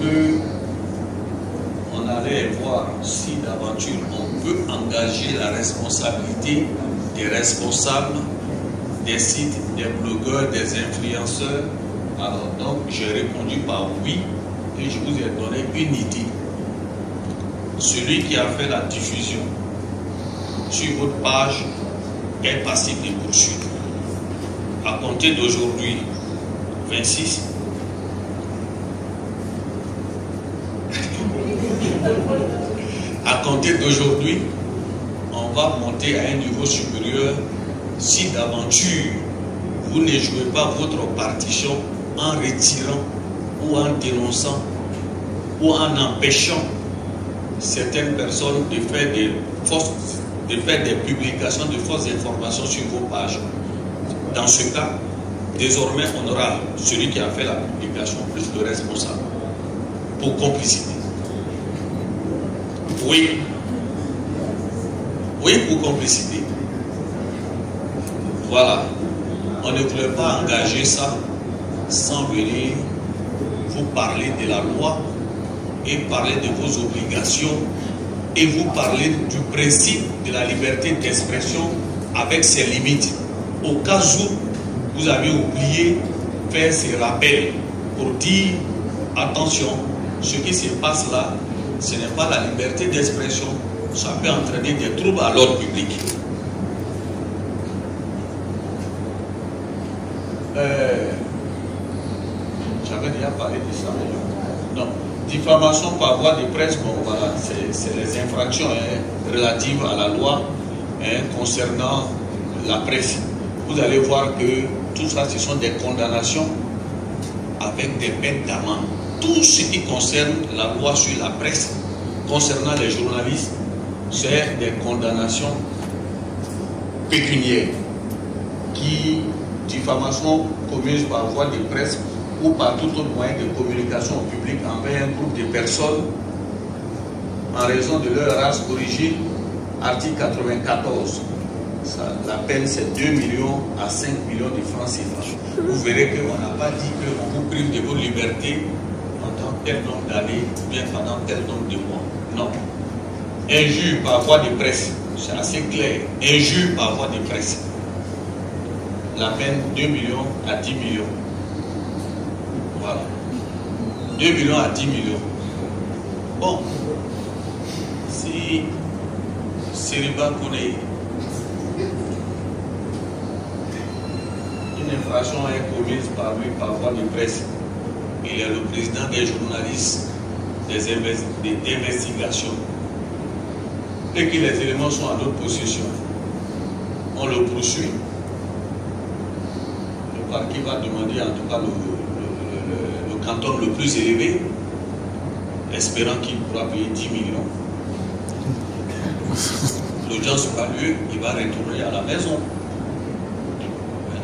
que on allait voir si d'aventure on peut engager la responsabilité des responsables des sites, des blogueurs, des influenceurs. Alors donc j'ai répondu par oui et je vous ai donné une idée. Celui qui a fait la diffusion sur votre page est passible de poursuite. À compter d'aujourd'hui, 26, à compter d'aujourd'hui, on va monter à un niveau supérieur si d'aventure vous ne jouez pas votre partition en retirant ou en dénonçant ou en empêchant certaines personnes de faire des publications de fausses informations sur vos pages. Dans ce cas, désormais, on aura celui qui a fait la publication plus le responsable pour complicité. Oui. Oui, pour complicité. Voilà. On ne voulait pas engager ça sans venir vous parler de la loi et parler de vos obligations et vous parler du principe de la liberté d'expression avec ses limites. Au cas où vous avez oublié faire ces rappels pour dire attention, ce qui se passe là, ce n'est pas la liberté d'expression, ça peut entraîner des troubles à l'ordre public. J'avais déjà parlé de ça. Non. Diffamation par voie de presse, bon, voilà, c'est les infractions relatives à la loi concernant la presse. Vous allez voir que tout ça, ce sont des condamnations avec des peines d'amende. Tout ce qui concerne la loi sur la presse, concernant les journalistes, c'est des condamnations pécuniaires qui, diffamation commise par voie de presse ou par tout autre moyen de communication au public envers un groupe de personnes en raison de leur race, origine, article 94. Ça, la peine c'est 2 millions à 5 millions de francs CFA. Vous verrez qu'on n'a pas dit qu'on vous prive de vos libertés pendant tel nombre d'années ou bien pendant tel nombre de mois. Non. Injure par voie de presse, c'est assez clair. Injure par voie de presse. La peine 2 millions à 10 millions. Voilà. 2 millions à 10 millions. Bon. Si Seriba Kone, une infraction est commise par lui par voie de presse, il est le président des journalistes d'investigation et que les éléments sont à notre possession, on le poursuit. Le parquet va demander en tout cas le canton le plus élevé, espérant qu'il pourra payer 10 millions. L'audience aura lieu, il va retourner à la maison.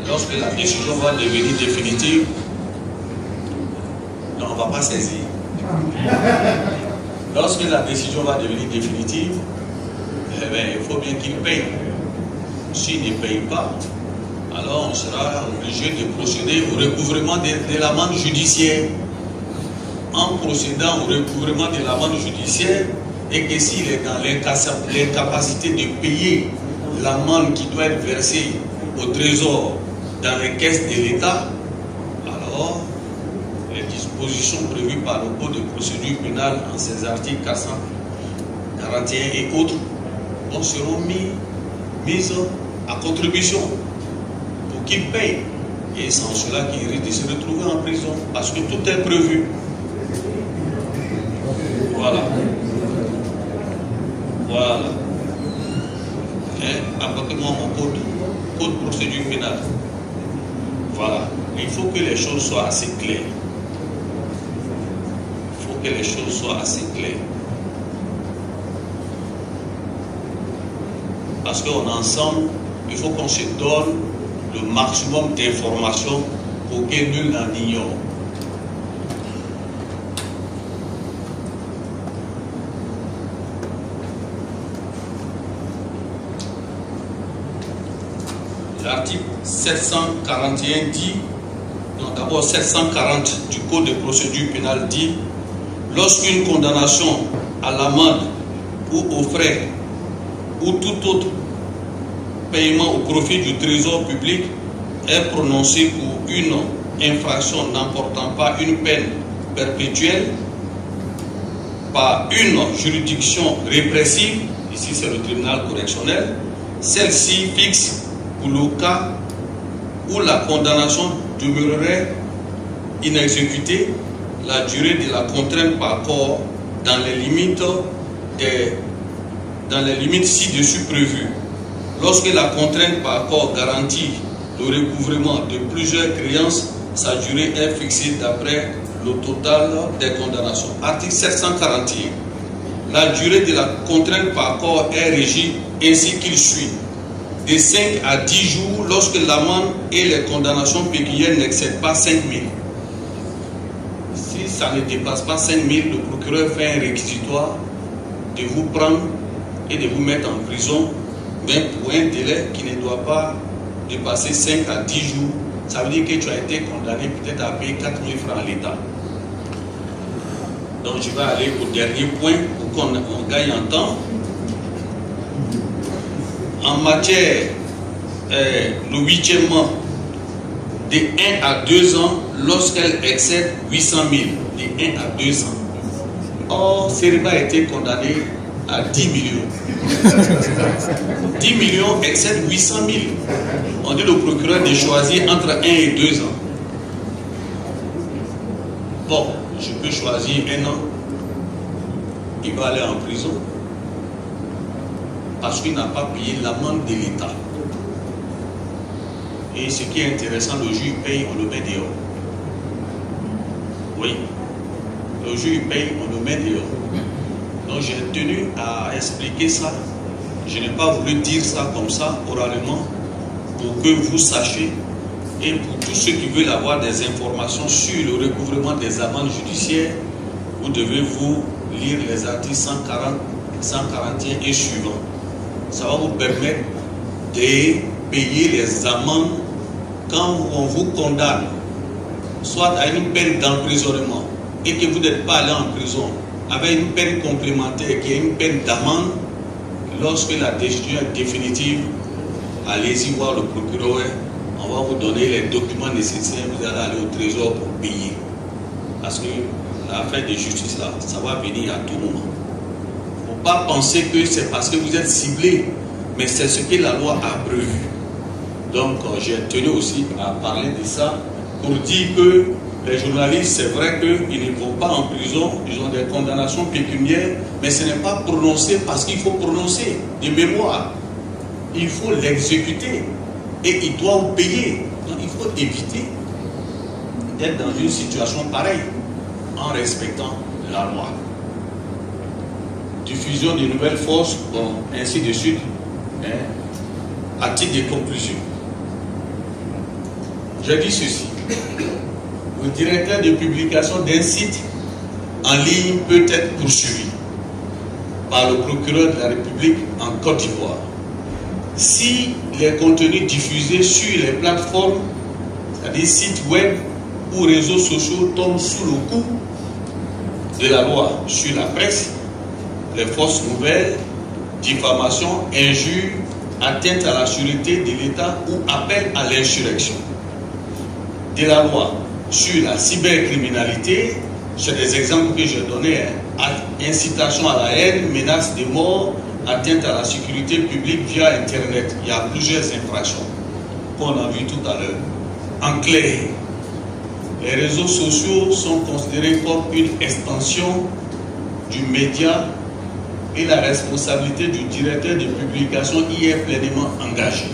Lorsque la décision va devenir définitive, non, on ne va pas saisir. Lorsque la décision va devenir définitive, eh bien, il faut bien qu'il paye. S'il ne paye pas, alors on sera obligé de procéder au recouvrement de l'amende judiciaire. En procédant au recouvrement de l'amende judiciaire, et que s'il est dans l'incapacité de payer l'amende qui doit être versée au trésor dans les caisses de l'État, alors les dispositions prévues par le Code de procédure pénale en ses articles 441 et autres seront mises à contribution pour qu'il paye. Et c'est en cela qu'il risque de se retrouver en prison parce que tout est prévu. Voilà. Voilà. Apportez-moi mon code procédure pénale. Voilà. Il faut que les choses soient assez claires. Il faut que les choses soient assez claires. Parce qu'on est ensemble, il faut qu'on se donne le maximum d'informations pour que nul n'en ignore. L'article 741 dit, donc d'abord 740 du Code de procédure pénale dit, lorsqu'une condamnation à l'amende ou aux frais ou tout autre paiement au profit du trésor public est prononcée pour une infraction n'emportant pas une peine perpétuelle par une juridiction répressive, ici c'est le tribunal correctionnel, celle-ci fixe pour le cas où la condamnation demeurerait inexécutée, la durée de la contrainte par corps dans les limites ci-dessus prévues. Lorsque la contrainte par corps garantit le recouvrement de plusieurs créances, sa durée est fixée d'après le total des condamnations. Article 741. La durée de la contrainte par corps est régie ainsi qu'il suit. De 5 à 10 jours lorsque l'amende et les condamnations pécuniaires n'excèdent pas 5 000. Si ça ne dépasse pas 5 000, le procureur fait un réquisitoire de vous prendre et de vous mettre en prison, mais pour un délai qui ne doit pas dépasser 5 à 10 jours. Ça veut dire que tu as été condamné peut-être à payer 4 000 francs à l'État. Donc je vais aller au dernier point pour qu'on gagne en temps. En matière, le 8e mois, de 1 à 2 ans, lorsqu'elle excède 800 000, de 1 à 2 ans. Or, Seriba a été condamné à 10 millions. 10 millions excède 800 000. On dit le procureur de choisir entre 1 et 2 ans. Bon, je peux choisir 1 an. Il va aller en prison parce qu'il n'a pas payé l'amende de l'État. Et ce qui est intéressant, le juge paye, on le met dehors. Oui, le juge paye, on le met dehors. Donc j'ai tenu à expliquer ça. Je n'ai pas voulu dire ça comme ça, oralement, pour que vous sachiez. Et pour tous ceux qui veulent avoir des informations sur le recouvrement des amendes judiciaires, vous devez vous lire les articles 140, 141 et suivants. Ça va vous permettre de payer les amendes quand on vous condamne, soit à une peine d'emprisonnement, et que vous n'êtes pas allé en prison, avec une peine complémentaire qui est une peine d'amende. Lorsque la décision est définitive, allez-y voir le procureur. On va vous donner les documents nécessaires, vous allez aller au trésor pour payer. Parce que l'affaire de justice là, ça va venir à tout moment. Il ne faut pas penser que c'est parce que vous êtes ciblé, mais c'est ce que la loi a prévu. Donc j'ai tenu aussi à parler de ça pour dire que les journalistes, c'est vrai qu'ils ne vont pas en prison, ils ont des condamnations pécuniaires, mais ce n'est pas prononcé parce qu'il faut prononcer de mémoire. Il faut l'exécuter. Et il doit vous payer. Donc il faut éviter d'être dans une situation pareille en respectant la loi. Diffusion de nouvelles forces, bon, ainsi de suite. À titre de conclusion, je dis ceci. Le directeur de publication d'un site en ligne peut être poursuivi par le procureur de la République en Côte d'Ivoire si les contenus diffusés sur les plateformes, c'est-à-dire sites web ou réseaux sociaux, tombent sous le coup de la loi sur la presse, les fausses nouvelles, diffamation, injures, atteinte à la sûreté de l'État ou appel à l'insurrection. De la loi sur la cybercriminalité, c'est des exemples que j'ai donnés, incitation à la haine, menace de mort, atteinte à la sécurité publique via Internet. Il y a plusieurs infractions qu'on a vues tout à l'heure. En clair, les réseaux sociaux sont considérés comme une extension du média et la responsabilité du directeur de publication y est pleinement engagée.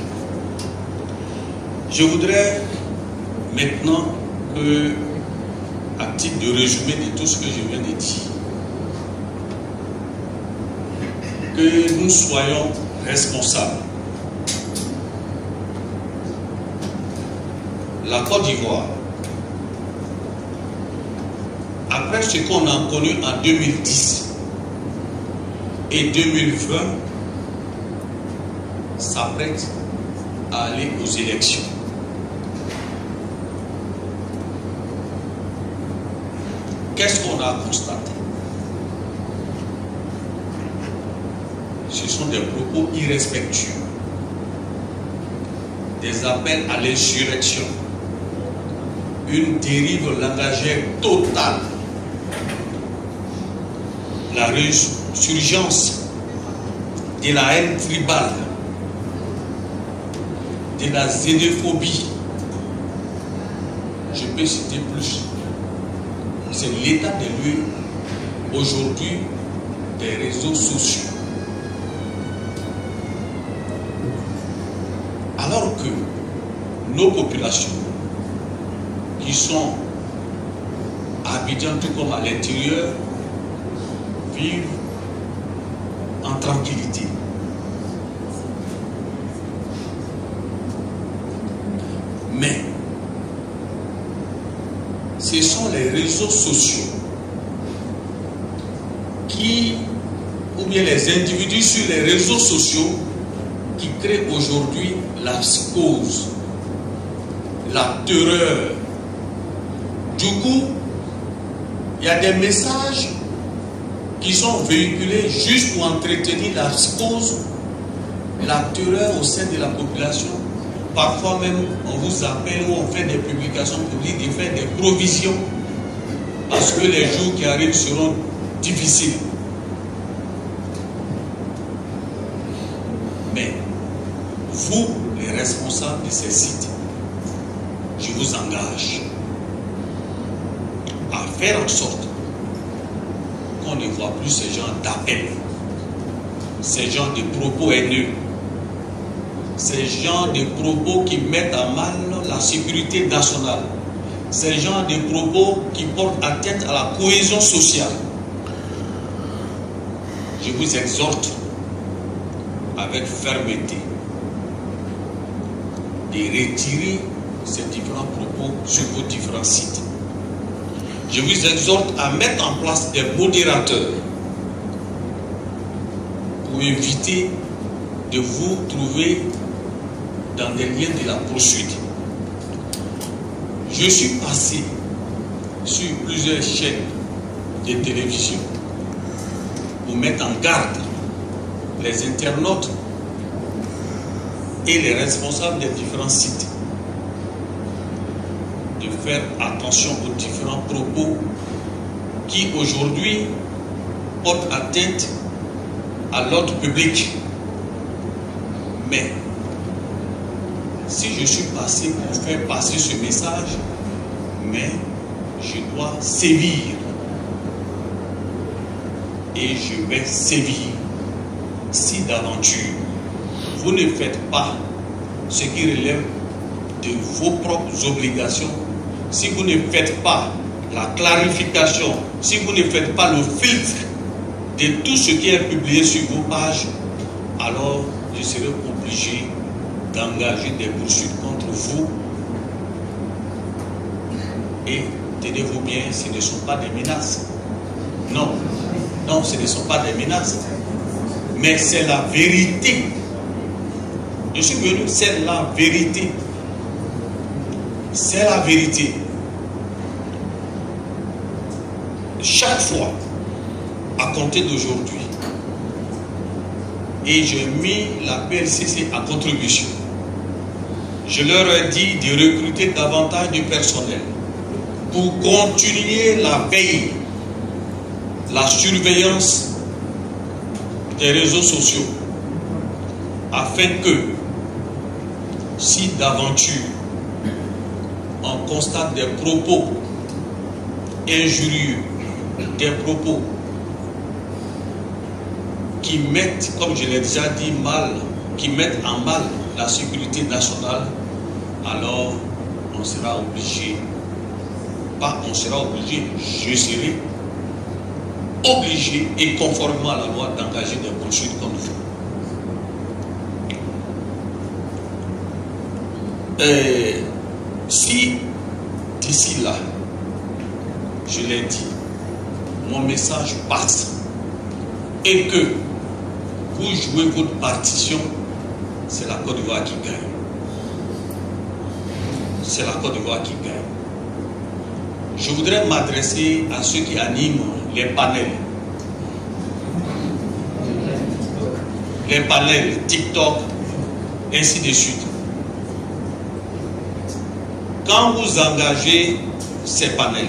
Je voudrais maintenant que, à titre de résumé de tout ce que je viens de dire, que nous soyons responsables. La Côte d'Ivoire, après ce qu'on a connu en 2010 et 2020, s'apprête à aller aux élections. Qu'est-ce qu'on a constaté? Ce sont des propos irrespectueux, des appels à l'insurrection, une dérive langagière totale, la résurgence de la haine tribale, de la xénophobie. Je peux citer plus. C'est l'état de lieu aujourd'hui des réseaux sociaux. Alors que nos populations qui sont à Abidjan tout comme à l'intérieur vivent en tranquillité. Mais ce sont les réseaux sociaux qui, ou bien les individus sur les réseaux sociaux qui créent aujourd'hui la psychose, la terreur. Du coup, il y a des messages qui sont véhiculés juste pour entretenir la cause, la terreur au sein de la population. Parfois même, on vous appelle ou on fait des publications publiques, de faire des provisions parce que les jours qui arrivent seront difficiles. Mais vous, les responsables de ces sites, je vous engage à faire en sorte qu'on ne voit plus ces gens d'appel, ces gens de propos haineux, ces gens de propos qui mettent à mal la sécurité nationale, ces gens de propos qui portent atteinte à la cohésion sociale. Je vous exhorte avec fermeté de retirer ces différents propos sur vos différents sites. Je vous exhorte à mettre en place des modérateurs pour éviter de vous trouver dans des liens de la poursuite. Je suis passé sur plusieurs chaînes de télévision pour mettre en garde les internautes et les responsables des différents sites de faire attention aux différents propos qui aujourd'hui portent atteinte à l'ordre public. Mais si je suis passé pour faire passer ce message, mais je dois sévir. Et je vais sévir. Si d'aventure, vous ne faites pas ce qui relève de vos propres obligations, si vous ne faites pas la clarification, si vous ne faites pas le filtre de tout ce qui est publié sur vos pages, alors je serai obligé d'engager des poursuites contre vous. Et tenez-vous bien, ce ne sont pas des menaces. Non, non, ce ne sont pas des menaces. Mais c'est la vérité. Je suis venu, c'est la vérité. C'est la vérité. Chaque fois, à compter d'aujourd'hui, et j'ai mis la PLCC à contribution, je leur ai dit de recruter davantage de personnel pour continuer la veille, la surveillance des réseaux sociaux, afin que, si d'aventure on constate des propos injurieux, des propos qui mettent, comme je l'ai déjà dit, qui mettent en mal la sécurité nationale, alors on sera obligé, pas on sera obligé, je serai obligé et conformément à la loi d'engager des poursuites contre vous. Si d'ici là, je l'ai dit, mon message passe et que vous jouez votre partition, c'est la Côte d'Ivoire qui gagne. C'est la Côte d'Ivoire qui gagne. Je voudrais m'adresser à ceux qui animent les panels. Les panels TikTok, ainsi de suite. Quand vous engagez ces panels,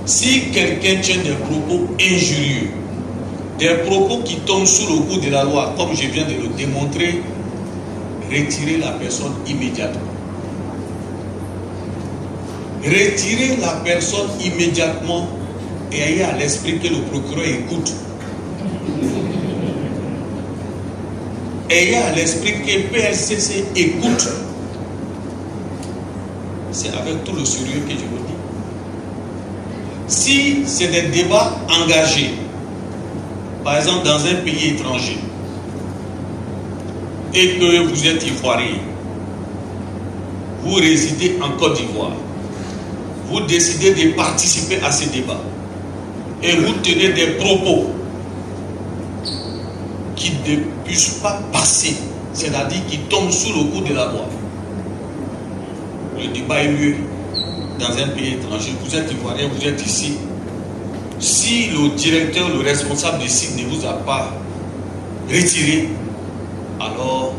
si quelqu'un tient des propos injurieux, des propos qui tombent sous le coup de la loi, comme je viens de le démontrer, retirez la personne immédiatement. Retirez la personne immédiatement et ayez à l'esprit que le procureur écoute. Ayez à l'esprit que PLCC écoute. C'est avec tout le sérieux que je vous dis. Si c'est des débats engagés, par exemple dans un pays étranger, et que vous êtes ivoirien, vous résidez en Côte d'Ivoire, vous décidez de participer à ces débats, et vous tenez des propos qui ne puissent pas passer, c'est-à-dire qui tombent sous le coup de la loi. Le débat est lieu dans un pays étranger, vous êtes ivoirien, vous êtes ici, Si le directeur, le responsable du site ne vous a pas retiré, alors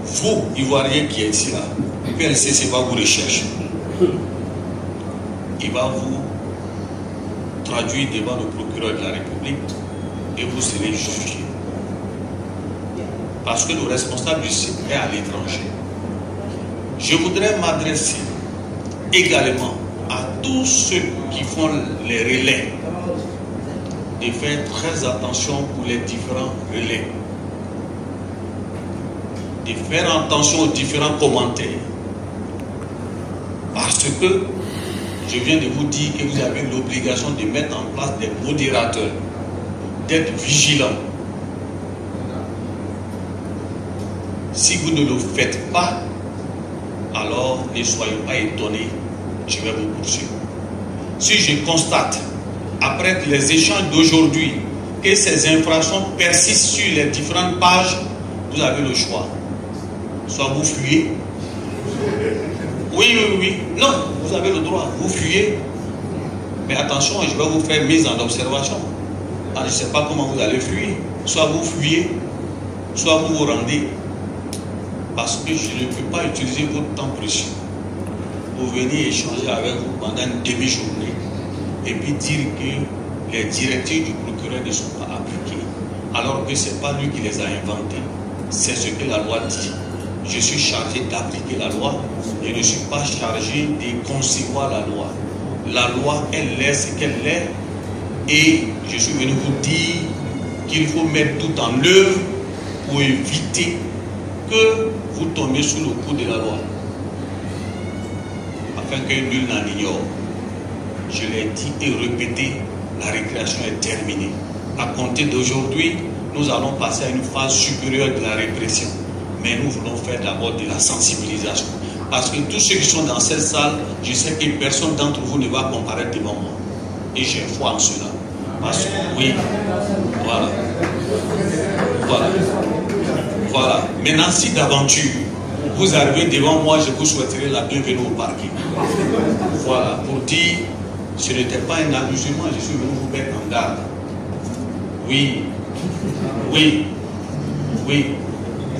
vous, Ivoiriens qui êtes ici là, PLCC va vous rechercher. Il va vous traduire devant le procureur de la République et vous serez jugé. Parce que le responsable du site est à l'étranger. Je voudrais m'adresser également à tous ceux qui font les relais de faire très attention pour les différents relais, de faire attention aux différents commentaires, parce que je viens de vous dire que vous avez l'obligation de mettre en place des modérateurs, d'être vigilants. Si vous ne le faites pas, alors ne soyez pas étonnés, je vais vous poursuivre. Si je constate, après les échanges d'aujourd'hui, que ces infractions persistent sur les différentes pages, vous avez le choix. Soit vous fuyez. Oui. Non, vous avez le droit. Vous fuyez. Mais attention, je vais vous faire mise en observation. Je ne sais pas comment vous allez fuir. Soit vous fuyez, soit vous vous rendez. Parce que je ne peux pas utiliser votre temps précieux pour venir échanger avec vous pendant une demi-journée et puis dire que les directives du procureur ne sont pas appliquées, alors que ce n'est pas lui qui les a inventées. C'est ce que la loi dit. Je suis chargé d'appliquer la loi. Je ne suis pas chargé de concevoir la loi. La loi, elle est ce qu'elle est. Et je suis venu vous dire qu'il faut mettre tout en œuvre pour éviter que vous tombiez sous le coup de la loi. Afin que nul n'en ignore. Je l'ai dit et répété, la récréation est terminée. À compter d'aujourd'hui, nous allons passer à une phase supérieure de la répression. Mais nous voulons faire d'abord de la sensibilisation. Parce que tous ceux qui sont dans cette salle, je sais que personne d'entre vous ne va comparaître devant moi. Et j'ai foi en cela. Parce que oui, voilà. Maintenant, si d'aventure vous arrivez devant moi, je vous souhaiterais la bienvenue au parquet. Voilà, pour dire, ce n'était pas un amusement, je suis venu vous mettre en garde. Oui.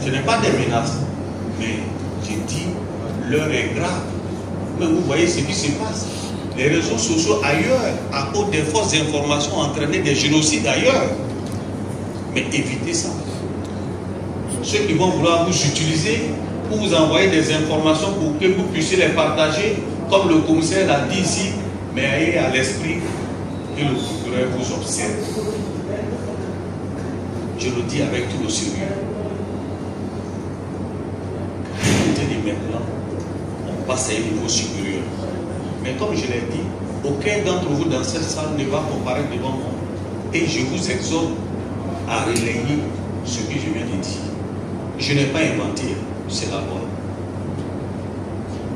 Ce n'est pas des menaces, mais j'ai dit, l'heure est grave. Mais vous voyez ce qui se passe. Les réseaux sociaux ailleurs, à cause des fausses informations, entraîner des génocides ailleurs. Mais évitez ça. Ceux qui vont vouloir vous utiliser pour vous envoyer des informations pour que vous puissiez les partager, comme le commissaire l'a dit ici, mais ayez à l'esprit que le procureur vous observe. Je le dis avec tout le sérieux. Maintenant, on passe à un niveau supérieur. Mais comme je l'ai dit, aucun d'entre vous dans cette salle ne va comparaître devant moi. Et je vous exhorte à relayer ce que je viens de dire. Je n'ai pas inventé, c'est la loi.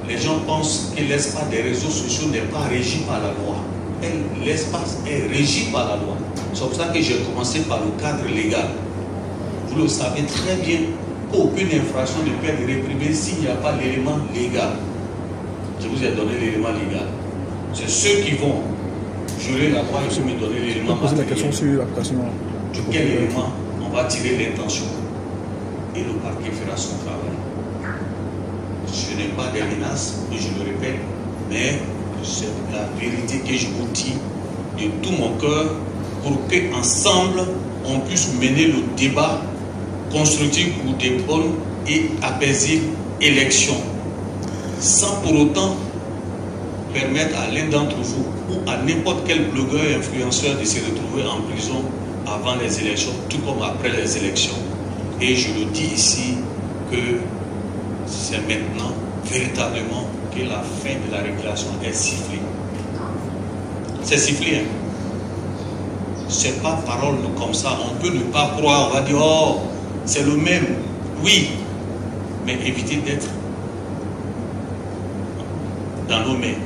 Les gens pensent que l'espace des réseaux sociaux n'est pas régi par la loi. L'espace est régi par la loi. C'est pour ça que j'ai commencé par le cadre légal. Vous le savez très bien. Aucune infraction ne peut être réprimée s'il n'y a pas l'élément légal. Je vous ai donné l'élément légal. C'est ceux qui vont jurer la loi et se me donner l'élément matériel. La question sur l'application. De quel élément on va tirer l'intention. Et le parquet fera son travail. Ce n'est pas des menaces, et je le répète, mais c'est la vérité que je vous dis de tout mon cœur pour qu'ensemble on puisse mener le débat constructif pour des bonnes et apaisées élections, sans pour autant permettre à l'un d'entre vous ou à n'importe quel blogueur et influenceur de se retrouver en prison avant les élections, tout comme après les élections. Et je le dis ici que c'est maintenant véritablement que la fin de la récréation est sifflée. C'est sifflé, hein? C'est pas parole comme ça. On peut ne pas croire, on va dire, oh, c'est le même. Oui, mais évitez d'être dans nos mains.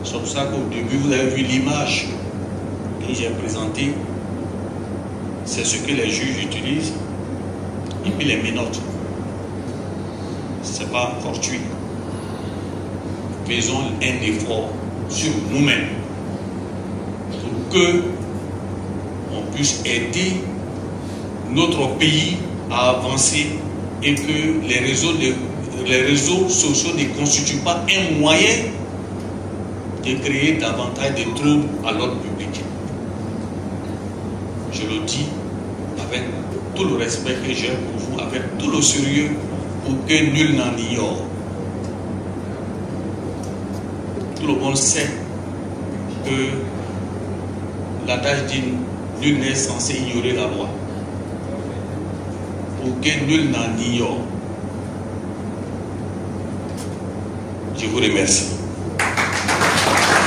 C'est pour ça qu'au début, vous avez vu l'image que j'ai présentée. C'est ce que les juges utilisent. Et puis les menottes. Ce n'est pas fortuit. Faisons un effort sur nous-mêmes pour que on puisse aider notre pays à avancer et que les réseaux sociaux ne constituent pas un moyen de créer davantage de troubles à l'ordre public. Je le dis avec tout le respect que j'ai pour vous, avec tout le sérieux, pour que nul n'en ignore. Tout le monde sait que l'adage dit nul n'est censé ignorer la loi. Pour que nul n'en ignore. Je vous remercie.